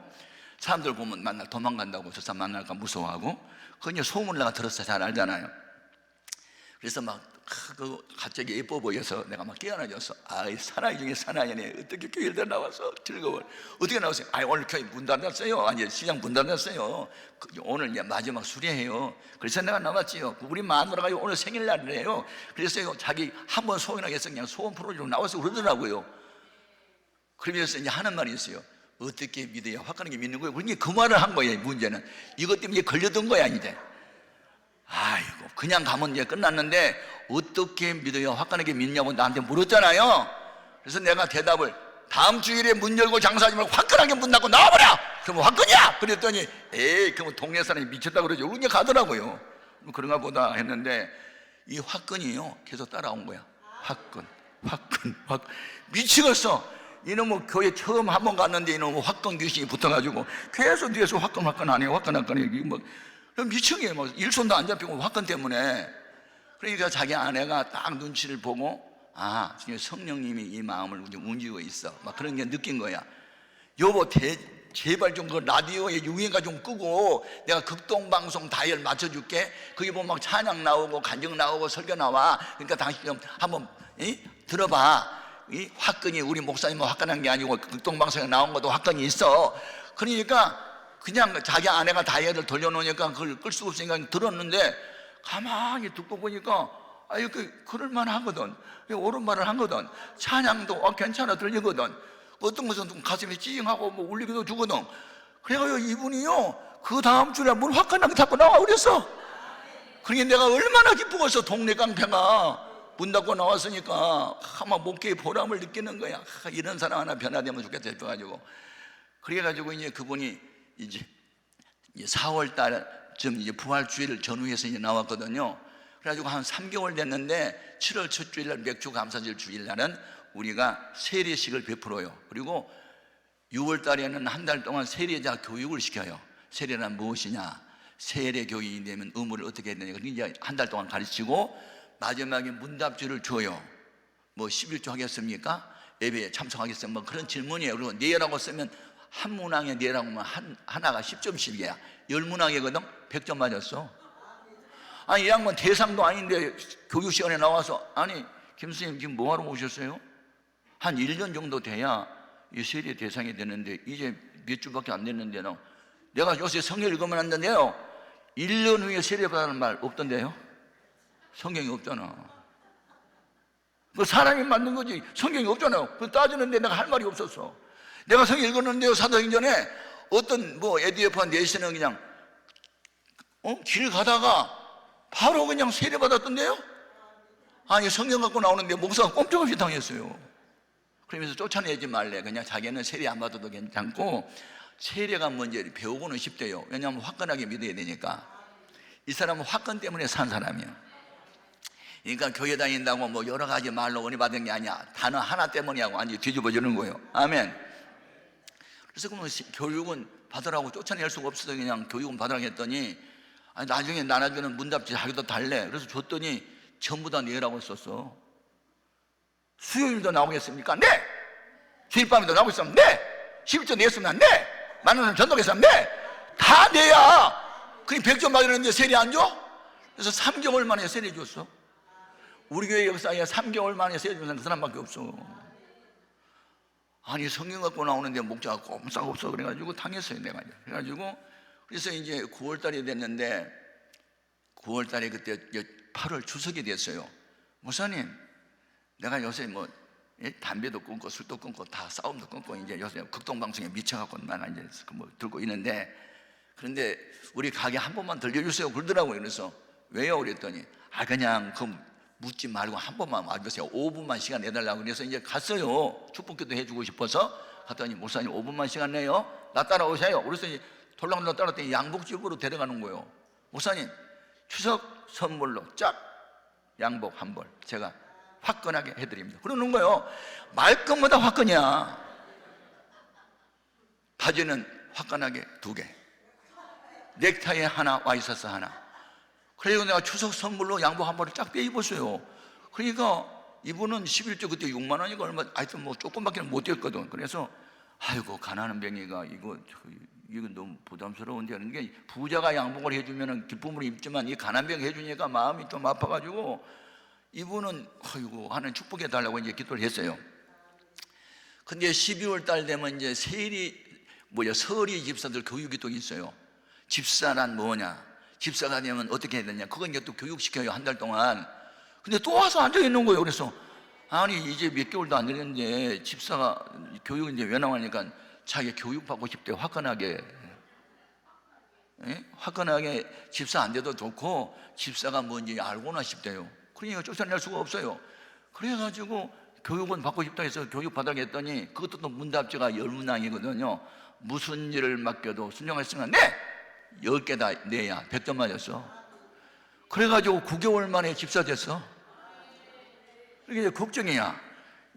사람들 보면 만날 도망간다고, 저 사람 만날까 무서워하고. 그건 이제 소문을 내가 들었어. 잘 알잖아요. 그래서 막 갑자기 예뻐 보여서 내가 막 깨어나졌어. 아이, 사나이 중에 사나이네. 어떻게 교회에 나와서 즐거워. 어떻게 나왔어요? 아이, 오늘 교회 문 닫았어요. 아니, 시장 문 닫았어요. 오늘 이제 마지막 수리해요. 그래서 내가 나왔지요. 우리 마누라가 오늘 생일날이래요. 그래서 자기 한번 소원하게 해서 그냥 소원 풀어주고 나와서 그러더라고요. 그러면서 이제 하는 말이 있어요. 어떻게 믿어야 화끈하게 믿는 거예요? 그러니까 그 말을 한 거예요. 문제는 이것 때문에 걸려든 거야 이제. 아이고, 그냥 가면 이제 끝났는데 어떻게 믿어야 화끈하게 믿냐고 나한테 물었잖아요. 그래서 내가 대답을, 다음 주일에 문 열고 장사하지 말고 화끈하게 문 닫고 나와버려. 그러면 화끈이야. 그랬더니, 에이, 그러면 동네 사람이 미쳤다 그러죠. 그냥 가더라고요. 그런가 보다 했는데, 이 화끈이요 계속 따라온 거야. 화끈. 미치겠어. 이놈의 교회 처음 한 번 갔는데 이놈의 화끈 귀신이 붙어가지고 계속 뒤에서 화끈 아니에요. 화끈 이게 뭐 미친 게 뭐 일손도 안 잡히고 화끈 때문에. 그러니까 자기 아내가 딱 눈치를 보고 지금 성령님이 이 마음을 움직이고 있어. 막 그런 게 느낀 거야. 여보 제발 좀 그 라디오에 유행가 좀 끄고 내가 극동방송 다이얼 맞춰줄게. 거기 보면 막 찬양 나오고 간증 나오고 설교 나와. 그러니까 당신 좀 한번 들어봐. 이 화끈이 우리 목사님은 화끈한 게 아니고 극동방송에 나온 것도 화끈이 있어. 그러니까 그냥 자기 아내가 다이얼을 돌려놓으니까 그걸 끌 수가 없으니까 들었는데 가만히 듣고 보니까 그럴만 하거든. 옳은 말을 하거든. 찬양도 괜찮아 들리거든. 어떤 것은 좀 가슴이 찡하고 뭐 울리기도 주거든. 그래가지고 이분이요 그 다음 주에 뭘 화끈하게 자꾸 나와 그랬어. 그러니까 내가 얼마나 기쁘겠어. 동네 깡패가 문 닫고 나왔으니까 막 목회의 보람을 느끼는 거야. 이런 사람 하나 변화되면 좋겠다 싶어가지고. 그래가지고 이제 그분이 이제 4월 달쯤 이제 부활주의를 전후해서 이제 나왔거든요. 그래가지고 한 3개월 됐는데 7월 첫 주일날 맥주 감사절 주일날은 우리가 세례식을 베풀어요. 그리고 6월 달에는 한 달 동안 세례자 교육을 시켜요. 세례란 무엇이냐, 세례 교육이 되면 의무를 어떻게 해야 되냐, 그러니까 이제 한 달 동안 가르치고 마지막에 문답지를 줘요. 뭐 11조 하겠습니까? 예배에 참석하겠습니까? 뭐 그런 질문이에요. 그리고 네라고 쓰면 한 문항에 네라고 하면 하나가 10점씩이야. 10문항이거든. 100점 맞았어. 이 양반 대상도 아닌데 교육 시간에 나와서 김 선생님 지금 뭐하러 오셨어요? 한 1년 정도 돼야 이 세례 대상이 되는데 이제 몇 주밖에 안 됐는데 내가 요새 성경 읽으면 안 된대요. 1년 후에 세례 받는 말 없던데요? 성경이 없잖아. 그 사람이 만든 거지 성경이 없잖아요. 그 따지는데 내가 할 말이 없었어. 내가 성경 읽었는데요, 사도행 전에 어떤 에디오피아 내시는 그냥 길 가다가 바로 그냥 세례 받았던데요? 성경 갖고 나오는데 목사가 꼼짝없이 당했어요. 그러면서 쫓아내지 말래. 그냥 자기는 세례 안 받아도 괜찮고 세례가 뭔지 배우고는 싶대요. 왜냐하면 화끈하게 믿어야 되니까. 이 사람은 화끈 때문에 산 사람이야. 그러니까 교회 다닌다고 여러 가지 말로 은혜 받은 게 아니야. 단어 하나 때문이라고 완전히 뒤집어주는 거예요. 아멘. 그래서 그러면 교육은 받으라고 쫓아낼 수가 없어서 그냥 교육은 받으라고 했더니 나중에 나눠주는 문답지 자기도 달래. 그래서 줬더니 전부 다 내라고 썼어. 수요일도 나오겠습니까? 네! 주일밤에도 나오겠습니까? 네! 11조 내겠습니다. 네! 만원은 전도겠습니다. 네! 다 내야! 그게 100점 받으는데 세례 안 줘? 그래서 3개월 만에 세례 줬어. 우리 교회 역사에 3개월 만에 세례 준 사람밖에 없어. 성경 갖고 나오는데 목자가 꼼짝 없어. 그래가지고 당했어요, 내가. 그래서 이제 9월 달이 됐는데 9월 달에 그때 8월 추석이 됐어요. 목사님, 내가 요새 담배도 끊고 술도 끊고 다 싸움도 끊고 이제 요새 극동방송에 미쳐갖고 난 이제 들고 있는데, 그런데 우리 가게 한 번만 들려주세요 그러더라고요. 그래서 왜요? 그랬더니 그냥 묻지 말고 한 번만 와주세요. 5분만 시간 내달라고. 그래서 이제 갔어요. 축복기도 해주고 싶어서 갔더니 목사님 5분만 시간 내요. 나 따라오세요. 그래서 이제 덜렁덜렁 따라왔더니 양복집으로 데려가는 거예요. 목사님, 추석 선물로 쫙 양복 한 벌 제가 화끈하게 해드립니다. 그러는 거예요. 말끝마다 화끈이야. 바지는 화끈하게 2개, 넥타이에 하나, 와이셔츠 하나. 그래서 내가 추석 선물로 양복 한 벌을 쫙 빼입었어요. 그러니까 이분은 11조 그때 6만 원이가 얼마, 하여튼 조금밖에 못 됐거든. 그래서 가난한 병이가 이거 너무 부담스러운데 하는 게, 부자가 양복을 해주면 기쁨을 입지만 이 가난한 병 해주니까 마음이 좀 아파가지고 이분은 하는 축복해 달라고 이제 기도를 했어요. 근데 12월 달 되면 이제 서리 집사들 교육이 또 있어요. 집사란 뭐냐, 집사가 되면 어떻게 해야 되냐, 그건 이제 또 교육시켜요, 한 달 동안. 근데 또 와서 앉아 있는 거예요. 그래서 이제 몇 개월도 안 됐는데 집사가 교육 이제 왜 나오니까 자기 교육받고 싶대. 화끈하게. 화끈하게 집사 안 돼도 좋고 집사가 뭔지 알고나 싶대요. 그러니까 쫓아낼 수가 없어요. 그래가지고 교육은 받고 싶다 해서 교육 받으라고 했더니 그것도 또 문답지가 10문항이거든요. 무슨 일을 맡겨도 순종했으면 네! 10개 다 내야 100점 맞았어. 그래가지고 9개월 만에 집사 됐어. 이게 이제 걱정이야.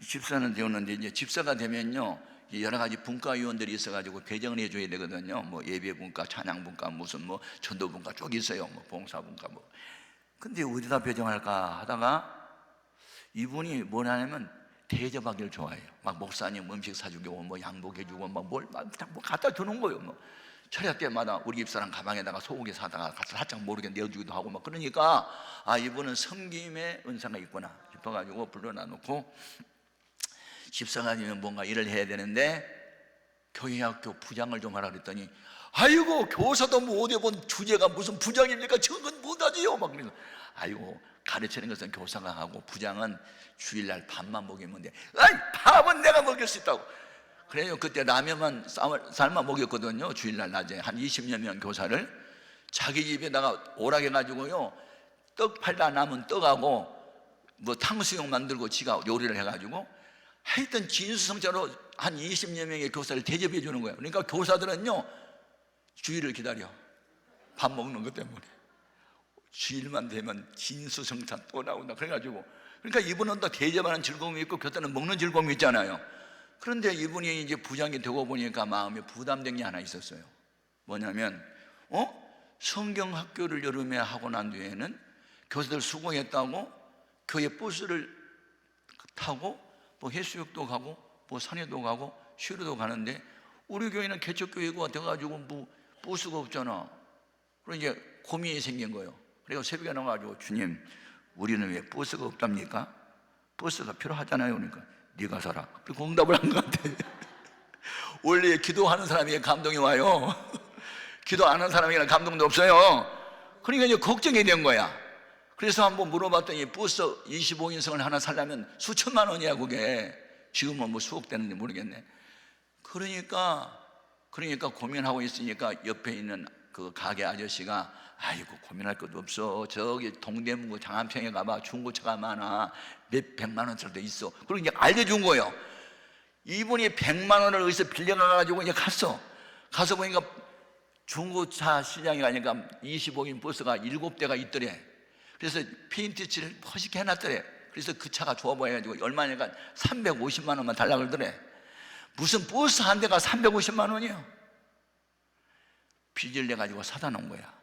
집사는 되었는데 이제 집사가 되면요, 여러 가지 분과위원들이 있어가지고 배정을 해줘야 되거든요. 뭐 예배분과, 찬양분과, 무슨 뭐 전도분과 쭉 있어요. 뭐 봉사분과 뭐. 근데 어디다 배정할까 하다가 이분이 뭐냐면 대접하기를 좋아해요. 막 목사님 음식 사주고 뭐 양복해주고 뭐 갖다 주는 거예요. 뭐 철야 때마다 우리 집사람 가방에다가 소고기 사다가 살짝 모르게 내어주기도 하고 막 그러니까 아, 이분은 섬김의 은사가 있구나 싶어가지고 불러놔 놓고 집사가 되면 뭔가 일을 해야 되는데 교회학교 부장을 좀 하라 그랬더니 아이고 교사도 못 해본 주제가 무슨 부장입니까? 저건 못하지요 막 그러면서 아이고 가르치는 것은 교사가 하고 부장은 주일날 밥만 먹이면 돼. 아이 밥은 내가 먹일 수 있다고. 그래요. 그때 라면만 삶아 먹였거든요. 주일날 낮에 한 20여 명 교사를 자기 집에다가 오락해가지고요 떡 팔다 남은 떡하고 뭐 탕수육 만들고 지가 요리를 해가지고 하여튼 진수성찬으로 한 20여 명의 교사를 대접해 주는 거예요. 그러니까 교사들은요 주일을 기다려. 밥 먹는 것 때문에 주일만 되면 진수성찬 또 나온다 그래가지고 그러니까 이분은 또 대접하는 즐거움이 있고 교사는 먹는 즐거움이 있잖아요. 그런데 이분이 이제 부장이 되고 보니까 마음에 부담된 게 하나 있었어요. 뭐냐면 성경학교를 여름에 하고 난 뒤에는 교사들 수고했다고 교회 버스를 타고 뭐 해수욕도 가고 뭐 산에도 가고 쉬러도 가는데 우리 교회는 개척교회가 돼가지고 뭐 버스가 없잖아. 그래서 이제 고민이 생긴 거예요. 그래서 새벽에 나와가지고 주님 우리는 왜 버스가 없답니까? 버스가 필요하잖아요. 그러니까 네가 사라. 그리고 응답을 한 것 같아. 원래 기도하는 사람에게 감동이 와요. 기도 안 하는 사람에게는 감동도 없어요. 그러니까 이제 걱정이 된 거야. 그래서 한번 물어봤더니 버스 25인승을 하나 살려면 수천만 원이야 그게. 지금은 뭐 수억 되는지 모르겠네. 그러니까 고민하고 있으니까 옆에 있는 그 가게 아저씨가 아이고 고민할 것도 없어. 저기 동대문구 장안평에 가봐. 중고차가 많아. 몇 백만 원짜리도 있어. 그리고 이제 알려준 거예요. 이분이 100만 원을 어디서 빌려가가지고 이제 가서 보니까 중고차 시장에 가니까 25인 버스가 7대가 있더래. 그래서 페인트 칠을 멋있게 해놨더래. 그래서 그 차가 좋아 보여가지고 얼마냐니까 350만 원만 달라 그러더래. 무슨 버스 한 대가 350만 원이야. 빚을 내가지고 사다 놓은 거야.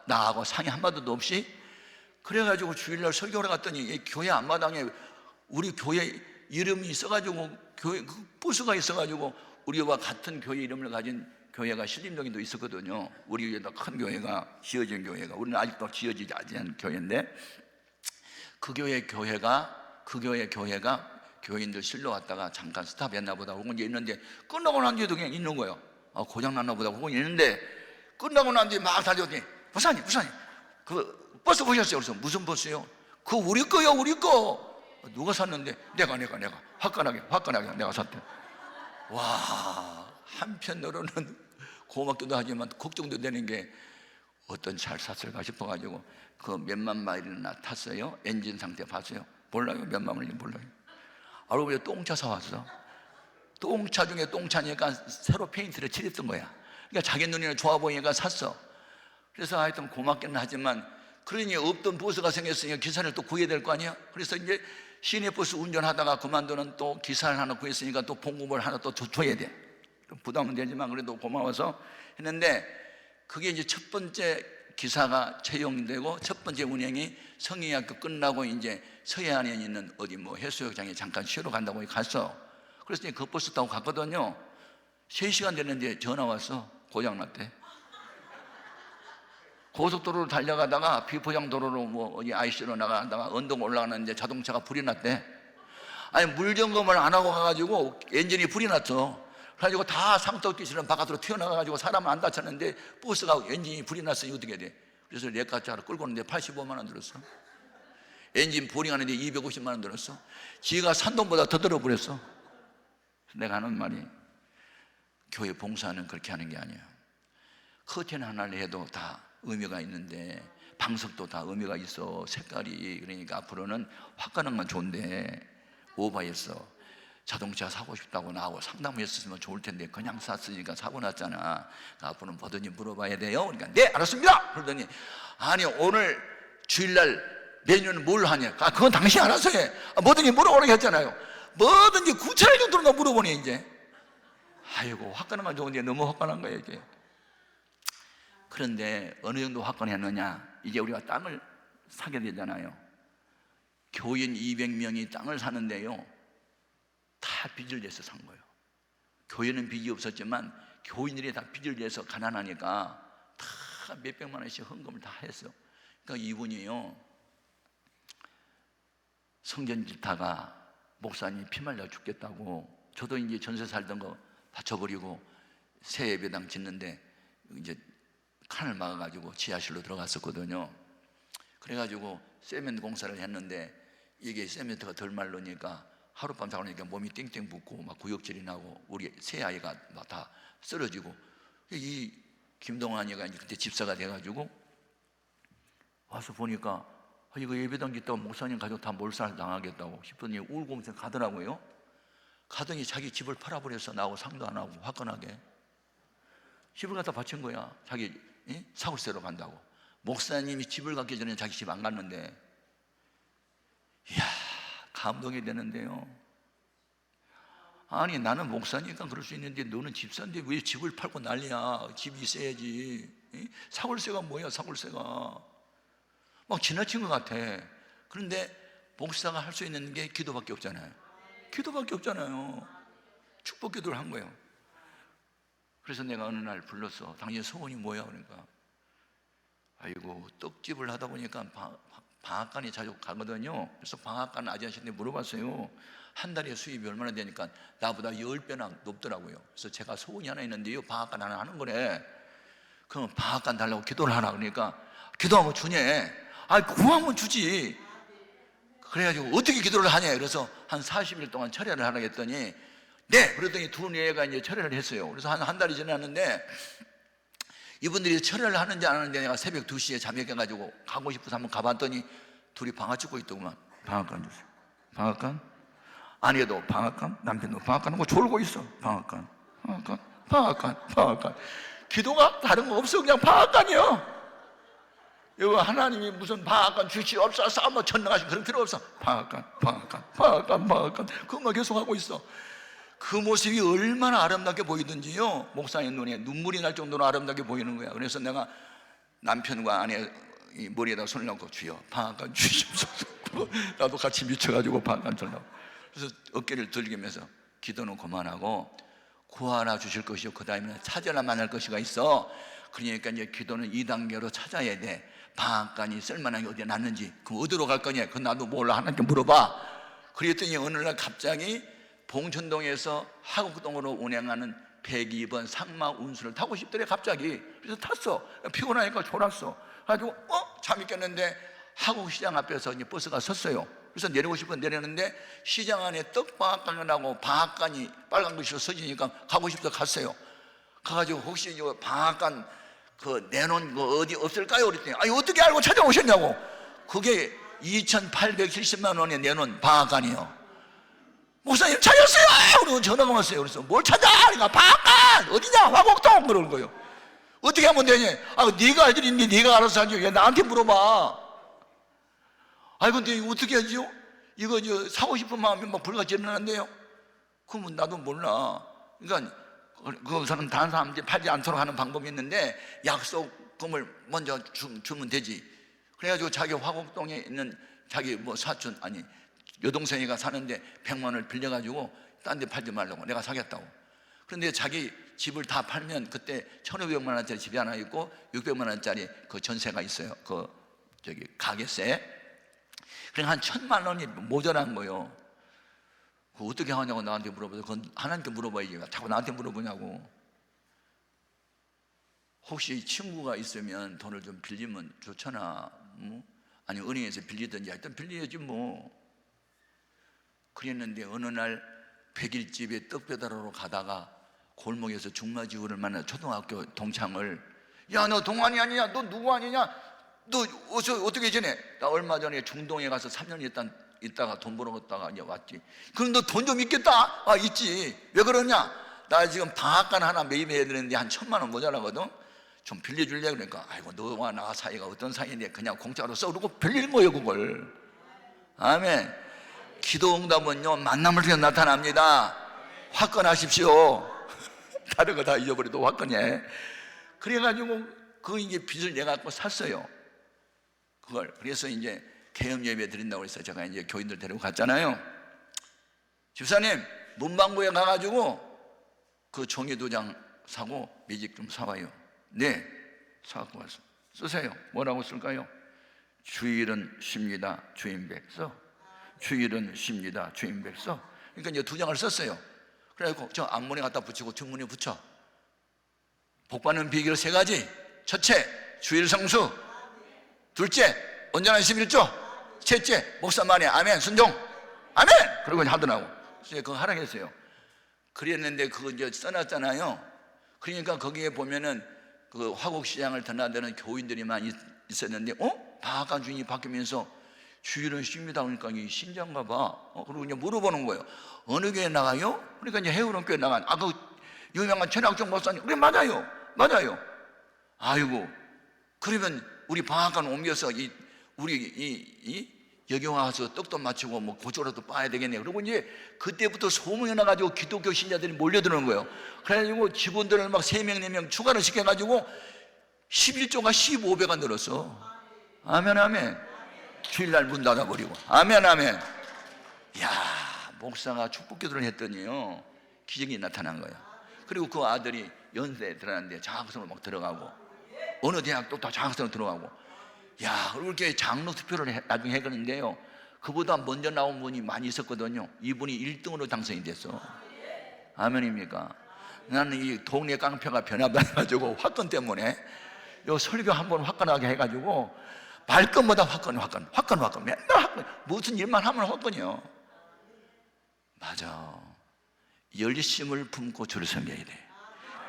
나하고 상의 한마디도 없이. 그래가지고 주일날 설교를 갔더니 교회 앞마당에 우리 교회 이름이 있어가지고 교회 그 버스가 있어가지고 우리와 같은 교회 이름을 가진 교회가 신림동에도 있었거든요. 우리 교회도 큰 교회가 지어진 교회가 우리는 아직도 지어지지 않은 교회인데 그 교회 교회가 교인들 실러 왔다가 잠깐 스탑했나 보다 혹은 이제 있는데 끝나고 난 뒤에도 그냥 있는 거예요. 고장 났나 보다 혹은 있는데 끝나고 난 뒤에 막 달려오더니 부사님 그 버스 보셨어요? 그래서 무슨 버스요? 그 우리 거요 우리 거. 누가 샀는데? 내가 화끈하게 내가 샀대. 와, 한편으로는 고맙기도 하지만 걱정도 되는 게 어떤 차를 샀을까 싶어가지고 그 몇만 마일이나 탔어요. 엔진 상태 봤어요. 몰라요. 몇만 마일인지 몰라요. 알고 보니 똥차 사왔어. 똥차 중에 똥차니까 새로 페인트를 칠했던 거야. 그러니까 자기 눈에는 좋아 보이니까 샀어. 그래서 하여튼 고맙기는 하지만 그러니 없던 버스가 생겼으니까 기사를 또 구해야 될 거 아니야. 그래서 이제 시내버스 운전하다가 그만두는 또 기사를 하나 구했으니까 또 봉급을 하나 또 줘야 돼. 부담은 되지만 그래도 고마워서 했는데 그게 이제 첫 번째 기사가 채용되고 첫 번째 운행이 성인학교 끝나고 이제 서해안에 있는 어디 뭐 해수욕장에 잠깐 쉬러 간다고 갔어. 그래서 이제 그 버스 타고 갔거든요. 3시간 됐는데 전화 왔어. 고장났대. 고속도로로 달려가다가 비포장도로로 뭐 어디 IC로 나가다가 언덕 올라가는데 자동차가 불이 났대. 아니 물 점검을 안 하고 가가지고 엔진이 불이 났어. 그래가지고 다 상토띠처럼 바깥으로 튀어나가가지고 사람은 안 다쳤는데 버스가 엔진이 불이 났으니 어떻게 돼? 그래서 레카차를 끌고 오는데 85만 원 들었어. 엔진 보링하는데 250만 원 들었어. 지가 산 돈보다 더 들어버렸어. 내가 하는 말이 교회 봉사는 그렇게 하는 게 아니야. 커튼 하나를 해도 다 의미가 있는데 방석도 다 의미가 있어. 색깔이. 그러니까 앞으로는 화가는 건 좋은데 오버했어. 자동차 사고 싶다고 나하고 상담했으면 좋을 텐데 그냥 샀으니까 사고 났잖아. 앞으로는 뭐든지 물어봐야 돼요. 그러니까 네 알았습니다. 그러더니 아니 오늘 주일날 메뉴는 뭘 하냐? 그건 당신이 알아서 해. 뭐든지 물어보라고 했잖아요. 뭐든지 구체적인 정도로 물어보네 이제. 아이고 화끈한 건 좋은데 너무 화끈한 거예요 이게. 그런데 어느 정도 화끈했느냐? 이제 우리가 땅을 사게 되잖아요. 교인 200명이 땅을 사는데요, 다 빚을 내서 산 거예요. 교회는 빚이 없었지만 교인들이 다 빚을 내서 가난하니까 다 몇백만 원씩 헌금을 다 했어. 그러니까 이분이요, 성전 짓다가 목사님이 피 말려 죽겠다고, 저도 이제 전세 살던 거 다쳐버리고 새 예배당 짓는데 이제 칸을 막아가지고 지하실로 들어갔었거든요. 그래가지고 세멘트 공사를 했는데 이게 세멘트가 덜 마르니까 하룻밤 자고 나니까 몸이 땡땡 붓고 막 구역질이 나고 우리 새 아이가 막 다 쓰러지고, 이 김동환이가 이제 그때 집사가 돼가지고 와서 보니까 이거 예배당 짓다가 목사님 가족 다 몰살 당하겠다고 싶더니 울고서 가더라고요. 가더니 자기 집을 팔아버려서 나하고 상도 안 하고 화끈하게 집을 갖다 바친 거야. 자기 사골세로 간다고. 목사님이 집을 갖기 전에 자기 집 안 갔는데, 이야 감동이 되는데요. 아니 나는 목사니까 그럴 수 있는데 너는 집사인데 왜 집을 팔고 난리야. 집이 있어야지. 사골세가 뭐야 사골세가. 막 지나친 것 같아. 그런데 목사가 할 수 있는 게 기도밖에 없잖아요. 기도밖에 없잖아요. 축복 기도를 한 거예요. 그래서 내가 어느 날 불렀어. 당신 소원이 뭐야? 그러니까 아이고 떡집을 하다 보니까 방앗간에 자주 가거든요. 그래서 방앗간 아저씨한테 물어봤어요. 한 달에 수입이 얼마나 되니까 나보다 10배나 높더라고요. 그래서 제가 소원이 하나 있는데요, 방앗간 하나 하는 거래. 그럼 방앗간 달라고 기도를 하라. 그러니까 기도하면 주네. 구하면 주지. 그래가지고 어떻게 기도를 하냐. 그래서 한 40일 동안 철회를 하라고 했더니 네! 그랬더니 두 애가 이제 철회를 했어요. 그래서 한 달이 지났는데 이분들이 철회를 하는지 안 하는지 내가 새벽 2시에 잠이 깨가지고 가고 싶어서 한번 가봤더니 둘이 방앗 찍고 있더구만. 방앗간 주세요. 방앗간? 아내도 방앗간, 남편도 방앗간 하고 졸고 있어. 방앗간, 방앗간, 방앗간, 방앗간. 기도가 다른 거 없어. 그냥 방앗간이요. 이거 하나님이 무슨 방앗간 주시옵소서 뭐 전능하신 그런 필요 없어. 방앗간, 방앗간, 방앗간, 방앗간. 그것만 계속 하고 있어. 그 모습이 얼마나 아름답게 보이든지요, 목사님 눈에 눈물이 날 정도로 아름답게 보이는 거야. 그래서 내가 남편과 아내 머리에다 손을 얹고 주여 방앗간 주시옵소서. 나도 같이 미쳐가지고 방앗간 주려고. 그래서 어깨를 들기면서 기도는 그만하고 구하라 주실 것이요 그 다음에 찾아라 만날 것이가 있어. 그러니까 이제 기도는 2단계로 찾아야 돼. 방앗간이 쓸만한 게 어디에 났는지. 그럼 어디로 갈 거냐? 그건 나도 몰라. 하나님께 물어봐. 그랬더니 어느 날 갑자기 봉천동에서 하곡동으로 운행하는 102번 상마 운수를 타고 싶더래 갑자기. 그래서 탔어. 피곤하니까 졸았어. 그래가지고 잠이 깼는데 하곡시장 앞에서 이제 버스가 섰어요. 그래서 내리고 싶어 내렸는데 시장 안에 떡방앗간이라고 방앗간이 빨간 글씨로 써지니까 가고 싶어서 갔어요. 가가지고 혹시 이 방앗간 그 내놓은 거 어디 없을까요? 그랬더니 아니 어떻게 알고 찾아오셨냐고. 그게 2,870만 원에 내놓은 방앗간이요. 목사님 찾았어요! 그러고 전화가 왔어요. 그래서 뭘 찾아? 그러니까 방앗간 어디냐? 화곡동 그러는 거예요. 어떻게 하면 되냐? 네가 알지 네가 알아서 하지 왜 나한테 물어봐. 근데 어떻게 하죠? 이거 사고 싶은 마음이 막 불같이 일어나는데요. 그러면 나도 몰라. 그러니까 그것은 다른 사람들이 팔지 않도록 하는 방법이 있는데 약속금을 먼저 주면 되지. 그래가지고 자기 화곡동에 있는 자기 사촌 여동생이가 사는데 100만 원을 빌려가지고 딴 데 팔지 말라고 내가 사겠다고. 그런데 자기 집을 다 팔면 그때 1,500만 원짜리 집이 하나 있고 600만 원짜리 그 전세가 있어요. 그 가게세. 그러니까 한 1,000만 원이 모자란 거예요. 그거 어떻게 하냐고 나한테 물어보죠. 그건 하나님께 물어봐야지. 자꾸 나한테 물어보냐고. 혹시 친구가 있으면 돈을 좀 빌리면 좋잖아. 아니 은행에서 빌리든지 하여튼 빌려야지 뭐. 그랬는데 어느 날 100일집에 떡 배달하러 가다가 골목에서 중마지구를 만나 초등학교 동창을 야 너 동안이 아니냐? 너 누구 아니냐? 너 어떻게 지내? 나 얼마 전에 중동에 가서 3년 있던 있다가 돈 벌어갔다가 이제 왔지. 그럼 너 돈 좀 있겠다? 아, 있지. 왜 그러냐? 나 지금 방앗간 하나 매입해야 되는데 한 1,000만 원 모자라거든. 좀 빌려줄래? 그러니까 아이고 너와 나 사이가 어떤 사이인데 그냥 공짜로 써. 그러고 빌리는 거예요 그걸. 아멘. 기도 응답은요 만남을 통해 나타납니다. 화권하십시오. 다른 거 다 잊어버려도 화권해. 그래가지고 그 이제 빚을 내가 갖고 샀어요. 그걸. 그래서 이제 개업 예배 드린다고 해서 제가 이제 교인들 데리고 갔잖아요. 집사님 문방구에 가가지고 그 종이 2장 사고 매직 좀 사와요. 네, 사갖고 와서 쓰세요. 뭐라고 쓸까요? 주일은 쉽니다 주인 백서. 주일은 쉽니다 주인 백서. 그러니까 이제 2장을 썼어요. 그래갖고 저 앞문에 갖다 붙이고 뒷문에 붙여. 복받는 비결 3가지. 첫째, 주일 성수. 둘째, 온전한 11조. 셋째, 목사 말에 아멘 순종. 아멘. 그러고 하더라고. 그래서 그거 하라고 했어요. 그랬는데 그거 이제 써놨잖아요. 그러니까 거기에 보면은 그 화곡시장을 드나드는 교인들이 많이 있었는데 방앗간 주인이 바뀌면서 주일은 쉽니다 그러니까 이 신자인가 봐. 그리고 이제 물어보는 거예요. 어느 교회 나가요? 그러니까 이제 해우론 교회 나간. 그 유명한 최낙종 목사님. 그래 맞아요. 아이고 그러면 우리 방앗간 옮겨서 우리 이 여기 와서 떡도 맞추고 뭐 고조라도 빠야 되겠네. 그리고 이제 그때부터 소문이 나가지고 기독교 신자들이 몰려드는 거예요. 그래가지고 직원들을 막 3명 4명 추가를 시켜가지고 11조가 15배가 늘었어. 아멘 아멘. 주일날 문 닫아버리고 아멘 아멘. 야, 목사가 축복기도를 했더니요 기적이 나타난 거예요. 그리고 그 아들이 연세에 들어갔는데 장학생으로 막 들어가고 어느 대학도 다 장학생으로 들어가고. 야, 그리고 이렇게 장로 투표를 나중에 해가는데요 그보다 먼저 나온 분이 많이 있었거든요. 이분이 1등으로 당선이 됐어. 아멘입니까? 나는 이 동네 깡패가 변화받아가지고 화권 때문에 요 설교 한번 화권하게 해가지고 말끝마다 화권 맨날 화권. 무슨 일만 하면 화권이요. 맞아. 열심을 품고 주를 섬겨야 돼.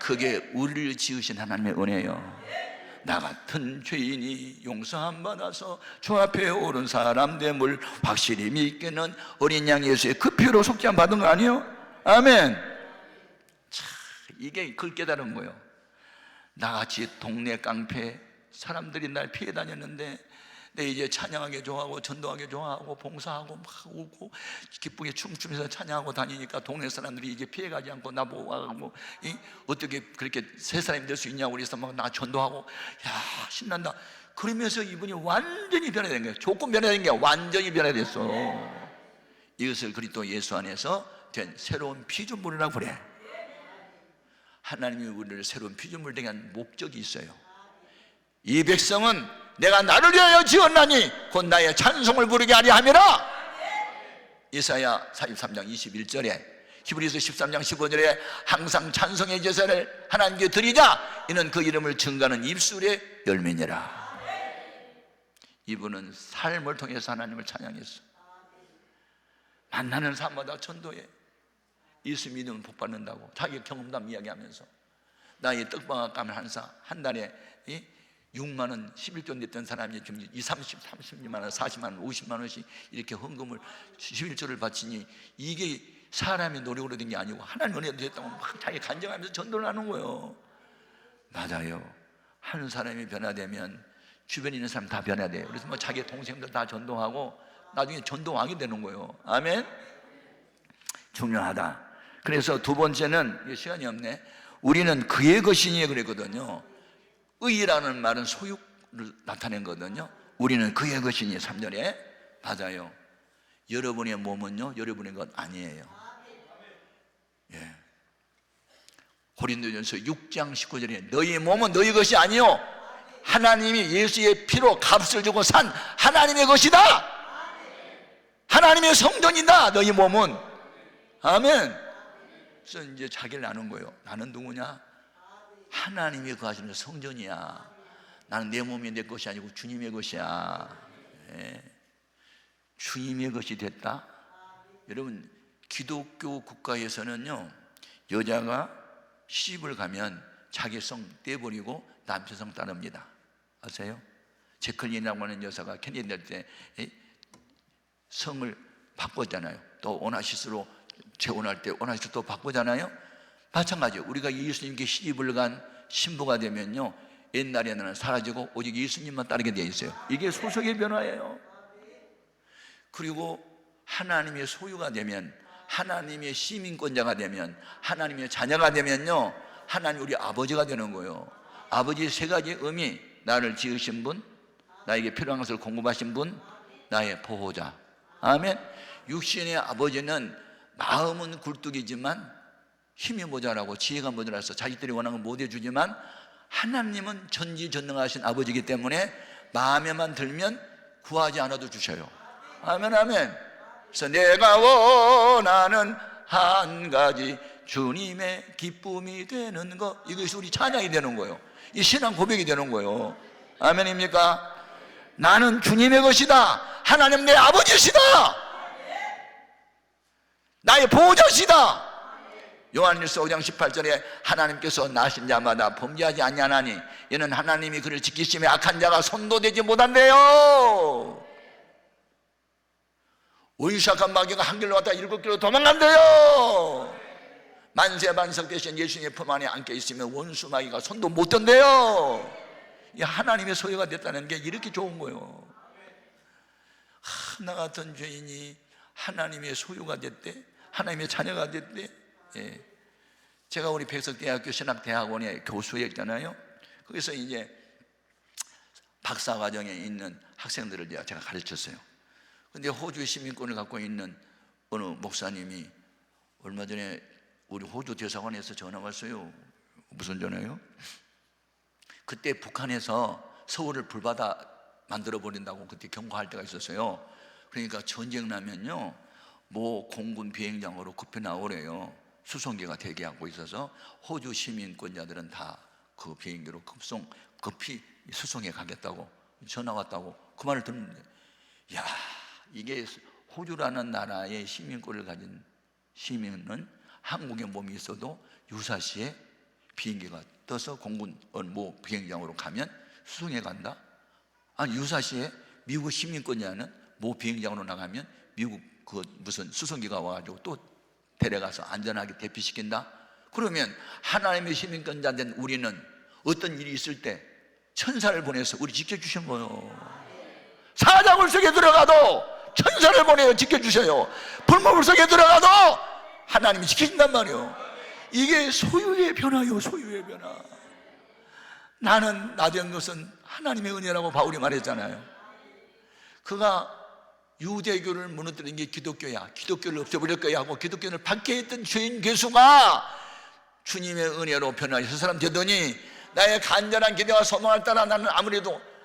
그게 우리를 지으신 하나님의 은혜예요. 나 같은 죄인이 용서함 받아서 주 앞에 오른 사람 됨을 확실히 믿기는 어린 양 예수의 그 피로 속죄함 받은 거 아니에요? 아멘. 참 이게 그걸 깨달은 거예요. 나같이 동네 깡패 사람들이 날 피해 다녔는데 내 이제 찬양하게 좋아하고 전도하게 좋아하고 봉사하고 막 웃고 기쁘게 춤추면서 찬양하고 다니니까 동네 사람들이 이제 피해가지 않고 나보고 와가고 어떻게 그렇게 새 사람이 될 수 있냐고 그래서 막 나 전도하고 야 신난다. 그러면서 이분이 완전히 변화된 거예요. 조금 변화된 게 완전히 변화됐어. 이것을 그리스도 예수 안에서 된 새로운 피조물이라고 그래. 하나님이 우리를 새로운 피조물 되게 한 목적이 있어요. 이 백성은 내가 나를 위하여 지었나니 곧 나의 찬송을 부르게 하려 함이라. 이사야 43장 21절에 히브리서 13장 15절에 항상 찬송의 제사를 하나님께 드리자. 이는 그 이름을 증거하는 입술의 열매니라. 이분은 삶을 통해서 하나님을 찬양했어. 만나는 사람마다 전도해. 예수 믿으면 복 받는다고 자기 경험담 이야기하면서 나의 떡방학 가면 한 달에 6만 원 11조 냈던 사람이 지금 30만 원 40만 원 50만 원씩 이렇게 헌금을 11조를 바치니 이게 사람의 노력으로 된 게 아니고 하나님 은혜로 됐다고 막 자기 간증하면서 전도를 하는 거예요. 맞아요. 한 사람이 변화되면 주변에 있는 사람 다 변화돼요. 그래서 뭐 자기 동생들 다 전도하고 나중에 전도왕이 되는 거예요. 아멘. 중요하다. 그래서 두 번째는 시간이 없네. 우리는 그의 것이니 그랬거든요. 의라는 말은 소유를 나타낸 거거든요. 우리는 그의 것이니 3절에 맞아요. 여러분의 몸은요 여러분의 것 아니에요. 예. 고린도전서 6장 19절에 너희 몸은 너희 것이 아니요 하나님이 예수의 피로 값을 주고 산 하나님의 것이다. 하나님의 성전이다 너희 몸은. 아멘. 그래서 이제 자기를 나눈 거예요. 나는 누구냐? 하나님이 거하시는 성전이야. 나는 내 몸이 내 것이 아니고 주님의 것이야. 네. 주님의 것이 됐다. 여러분 기독교 국가에서는요 여자가 시집을 가면 자기 성 떼버리고 남편 성 따릅니다. 아세요? 제클린이라고 하는 여사가 캐네디 때 성을 바꿨잖아요. 또 오나시스로 재혼할 때 오나시스 또 바꾸잖아요. 마찬가지예요. 우리가 예수님께 시집을 간 신부가 되면요, 옛날에는 사라지고 오직 예수님만 따르게 되어 있어요. 이게 소속의 변화예요. 그리고 하나님의 소유가 되면, 하나님의 시민권자가 되면, 하나님의 자녀가 되면요, 하나님 우리 아버지가 되는 거예요. 아버지의 세 가지 의미: 나를 지으신 분, 나에게 필요한 것을 공급하신 분, 나의 보호자. 아멘. 육신의 아버지는 마음은 굴뚝이지만 힘이 모자라고 지혜가 모자라서 자식들이 원하는 걸 못 해주지만, 하나님은 전지전능하신 아버지이기 때문에 마음에만 들면 구하지 않아도 주셔요. 아멘, 아멘. 그래서 내가 원하는 한 가지 주님의 기쁨이 되는 것, 이것이 우리 찬양이 되는 거예요. 이 신앙 고백이 되는 거예요. 아멘입니까? 나는 주님의 것이다. 하나님 내 아버지시다. 나의 보호자시다. 요한일서 5장 18절에 하나님께서 낳으신 자마다 범죄하지 아니하나니 이는 하나님이 그를 지키심에 악한 자가 손도 대지 못한대요. 원수악한 마귀가 한 길로 왔다 7길로 도망간대요. 만세반석 대신 예수님의 품 안에 안겨 있으면 원수 마귀가 손도 못 던대요. 이 하나님의 소유가 됐다는 게 이렇게 좋은 거예요. 나 같은 죄인이 하나님의 소유가 됐대, 하나님의 자녀가 됐대. 예. 제가 우리 백석대학교 신학대학원의 교수였잖아요. 거기서 이제 박사과정에 있는 학생들을 제가 가르쳤어요. 근데 호주 시민권을 갖고 있는 어느 목사님이 얼마 전에 우리 호주 대사관에서 전화 왔어요. 무슨 전화요? 그때 북한에서 서울을 불바다 만들어 버린다고 그때 경고할 때가 있었어요. 그러니까 전쟁 나면요, 뭐 공군 비행장으로 급히 나오래요. 수송기가 대기하고 있어서 호주 시민권자들은 다 그 비행기로 급히 수송해 가겠다고 전화 왔다고 그 말을 듣는데, 야, 이게 호주라는 나라의 시민권을 가진 시민은 한국에 몸이 있어도 유사시에 비행기가 떠서 공군 뭐 비행장으로 가면 수송해 간다? 아니, 유사시에 미국 시민권자는 뭐 비행장으로 나가면 미국 그 무슨 수송기가 와가지고 또 데려가서 안전하게 대피시킨다? 그러면 하나님의 시민권자된 우리는 어떤 일이 있을 때 천사를 보내서 우리 지켜주신 거예요. 사자굴 속에 들어가도 천사를 보내요. 지켜주셔요. 불모불 속에 들어가도 하나님이 지키신단 말이에요. 이게 소유의 변화요, 소유의 변화. 나는 나 된 것은 하나님의 은혜라고 바울이 말했잖아요. 그가 유대교를 무너뜨린 게 기독교야, 기독교를 없애버릴 거야 하고 기독교를 박해했던 죄인 괴수가 주님의 은혜로 변화해서 그 사람 되더니, 나의 간절한 기대와 소망을 따라 나는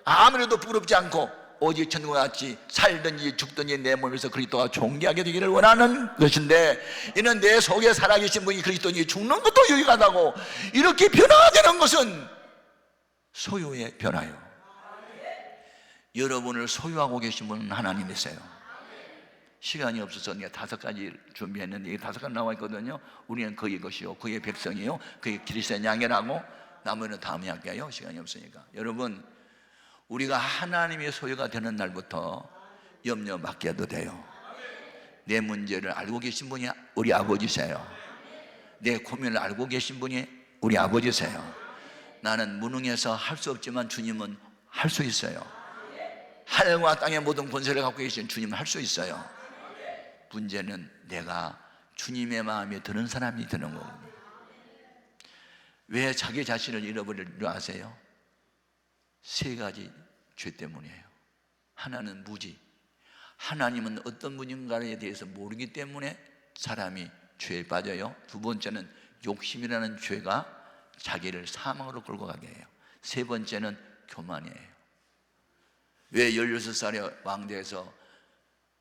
아무래도 부끄럽지 않고 오직 천국과 같이 살든지 죽든지 내 몸에서 그리스도가 존귀하게 되기를 원하는 것인데, 이는 내 속에 살아계신 분이 그리스도니 죽는 것도 유익하다고. 이렇게 변화가 되는 것은 소유의 변화요. 여러분을 소유하고 계신 분은 하나님이세요. 시간이 없어서 내가 5가지 준비했는데, 이 5가지 나와 있거든요. 우리는 그의 것이요, 그의 백성이요, 그의 그리스도의 양이라고. 나머지는 다음에 할게요. 시간이 없으니까. 여러분, 우리가 하나님의 소유가 되는 날부터 염려 맡겨도 돼요. 내 문제를 알고 계신 분이 우리 아버지세요. 내 고민을 알고 계신 분이 우리 아버지세요. 나는 무능해서 할 수 없지만 주님은 할 수 있어요. 하늘과 땅의 모든 권세를 갖고 계신 주님은 할 수 있어요. 문제는 내가 주님의 마음에 드는 사람이 되는 거거든요. 왜 자기 자신을 잃어버릴 줄 아세요? 3가지 죄 때문이에요. 하나는 무지, 하나님은 어떤 분인가에 대해서 모르기 때문에 사람이 죄에 빠져요. 2번째는 욕심이라는 죄가 자기를 사망으로 끌고 가게 해요. 3번째는 교만이에요. 왜 16살의 왕대에서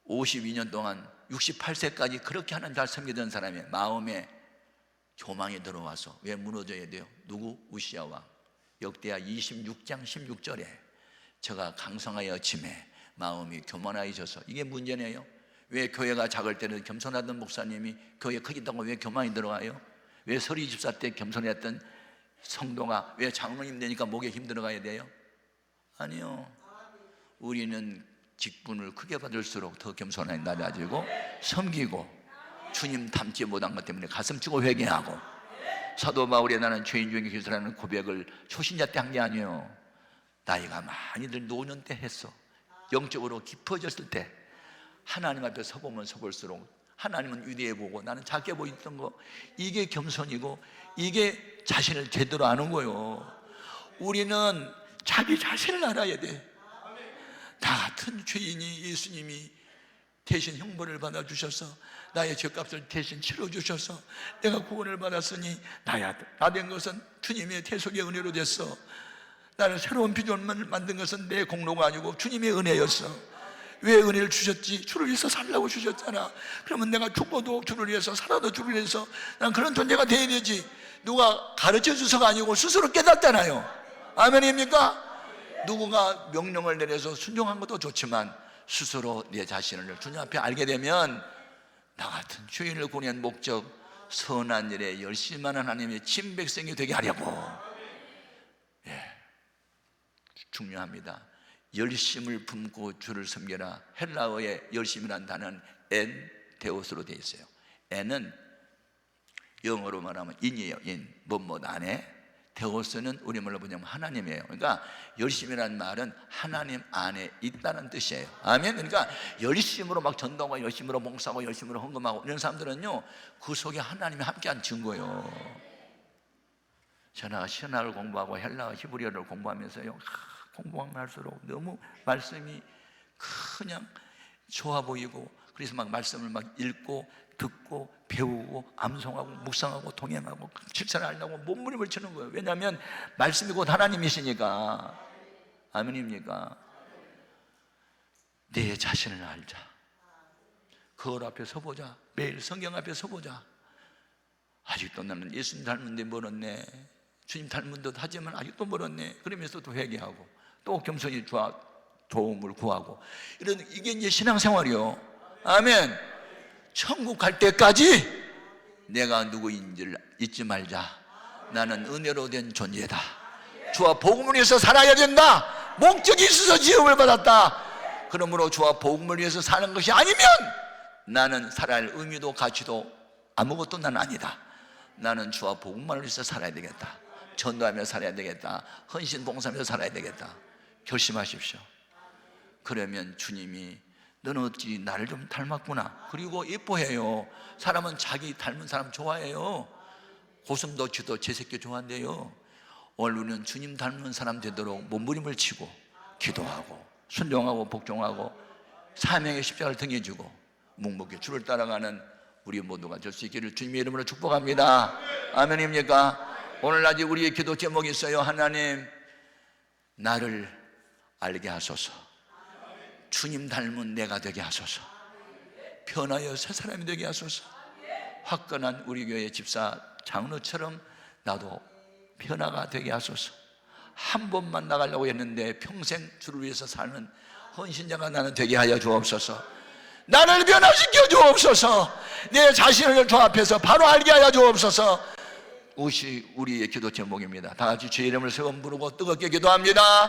52년 동안 68세까지 그렇게 하나님 잘 섬기던 사람의 마음에 교만이 들어와서 왜 무너져야 돼요? 누구? 우시야 왕. 역대하 26장 16절에 저가 강성하여 짐에 마음이 교만하여져서, 이게 문제네요. 왜 교회가 작을 때는 겸손하던 목사님이 교회 크겠다고 왜 교만이 들어가요? 왜 서리 집사 때 겸손했던 성도가 왜 장로님 되니까 목에 힘 들어가야 돼요? 아니요. 우리는 직분을 크게 받을수록 더 겸손하게 낮아지고 섬기고 주님 닮지 못한 것 때문에 가슴 찌고 회개하고 사도 바울이 나는 죄인 중에 그리스도라는 고백을 초신자 때 한 게 아니에요. 나이가 많이들 노년 때 했어. 영적으로 깊어졌을 때 하나님 앞에 서보면 서볼수록 하나님은 위대해 보고 나는 작게 보였던 거, 이게 겸손이고 이게 자신을 제대로 아는 거예요. 우리는 자기 자신을 알아야 돼. 나 같은 죄인이 예수님이 대신 형벌을 받아주셔서 나의 죄값을 대신 치러주셔서 내가 구원을 받았으니 나 된 것은 주님의 대속의 은혜로 됐어. 나를 새로운 피조물을 만든 것은 내 공로가 아니고 주님의 은혜였어. 왜 은혜를 주셨지? 주를 위해서 살라고 주셨잖아. 그러면 내가 죽어도 주를 위해서, 살아도 주를 위해서 난 그런 존재가 돼야 되지. 누가 가르쳐 주서가 아니고 스스로 깨닫잖아요. 아멘입니까? 누군가 명령을 내려서 순종한 것도 좋지만 스스로 내 자신을 주님 앞에 알게 되면 나 같은 죄인을 구원한 목적, 선한 일에 열심한 하나님의 친백성이 되게 하려고. 중요합니다. 열심을 품고 주를 섬겨라. 헬라어의 열심이라는 단어는 엔데오스로 되어 있어요. 엔은 영어로 말하면 인이에요. 인, 뭐뭐 안에. 데오스는 우리말로 보자면 하나님이에요. 그러니까 열심이라는 말은 하나님 안에 있다는 뜻이에요. 아멘. 그러니까 열심으로 막 전도하고 열심으로 봉사하고 열심으로 헌금하고 이런 사람들은요, 그 속에 하나님이 함께한 증거예요. 저나 신학을 공부하고 헬라어 히브리어를 공부하면서요, 공부하면 할수록 너무 말씀이 그냥 좋아 보이고, 그래서 막 말씀을 막 읽고 듣고 배우고 암송하고 묵상하고 동행하고 실천을 하려고 몸부림을 치는 거예요. 왜냐하면 말씀이 곧 하나님이시니까. 아멘입니까? 내 자신을 알자. 거울 앞에 서보자. 매일 성경 앞에 서보자. 아직도 나는 예수님 닮은데 멀었네. 주님 닮은 듯 하지만 아직도 멀었네. 그러면서 또 회개하고 또 겸손히 도움을 구하고, 이게 이제 신앙생활이요. 아멘. 천국 갈 때까지 내가 누구인지를 잊지 말자. 나는 은혜로 된 존재다. 주와 복음을 위해서 살아야 된다. 목적이 있어서 지음을 받았다. 그러므로 주와 복음을 위해서 사는 것이 아니면 나는 살아야 할 의미도 가치도 아무것도 난 아니다. 나는 주와 복음만을 위해서 살아야 되겠다. 전도하며 살아야 되겠다. 헌신 봉사하며 살아야 되겠다. 결심하십시오. 그러면 주님이 너는 어찌 나를 좀 닮았구나. 그리고 예뻐해요. 사람은 자기 닮은 사람 좋아해요. 고슴도치도 제 새끼 좋아한대요. 오늘 우리는 주님 닮은 사람 되도록 몸부림을 치고 기도하고 순종하고 복종하고 사명의 십자가를 등해주고 묵묵히 주를 따라가는 우리 모두가 될 수 있기를 주님의 이름으로 축복합니다. 아멘입니까? 오늘 아직 우리의 기도 제목이 있어요. 하나님, 나를 알게 하소서. 주님 닮은 내가 되게 하소서. 변하여 새 사람이 되게 하소서. 화끈한 우리 교회 집사 장로처럼 나도 변화가 되게 하소서. 한 번만 나가려고 했는데 평생 주를 위해서 사는 헌신자가 나는 되게 하여 주옵소서. 나를 변화시켜 주옵소서. 내 자신을 주 앞에서 바로 알게 하여 주옵소서. 우리의 기도 제목입니다. 다 같이 주의 이름을 세번 부르고 뜨겁게 기도합니다.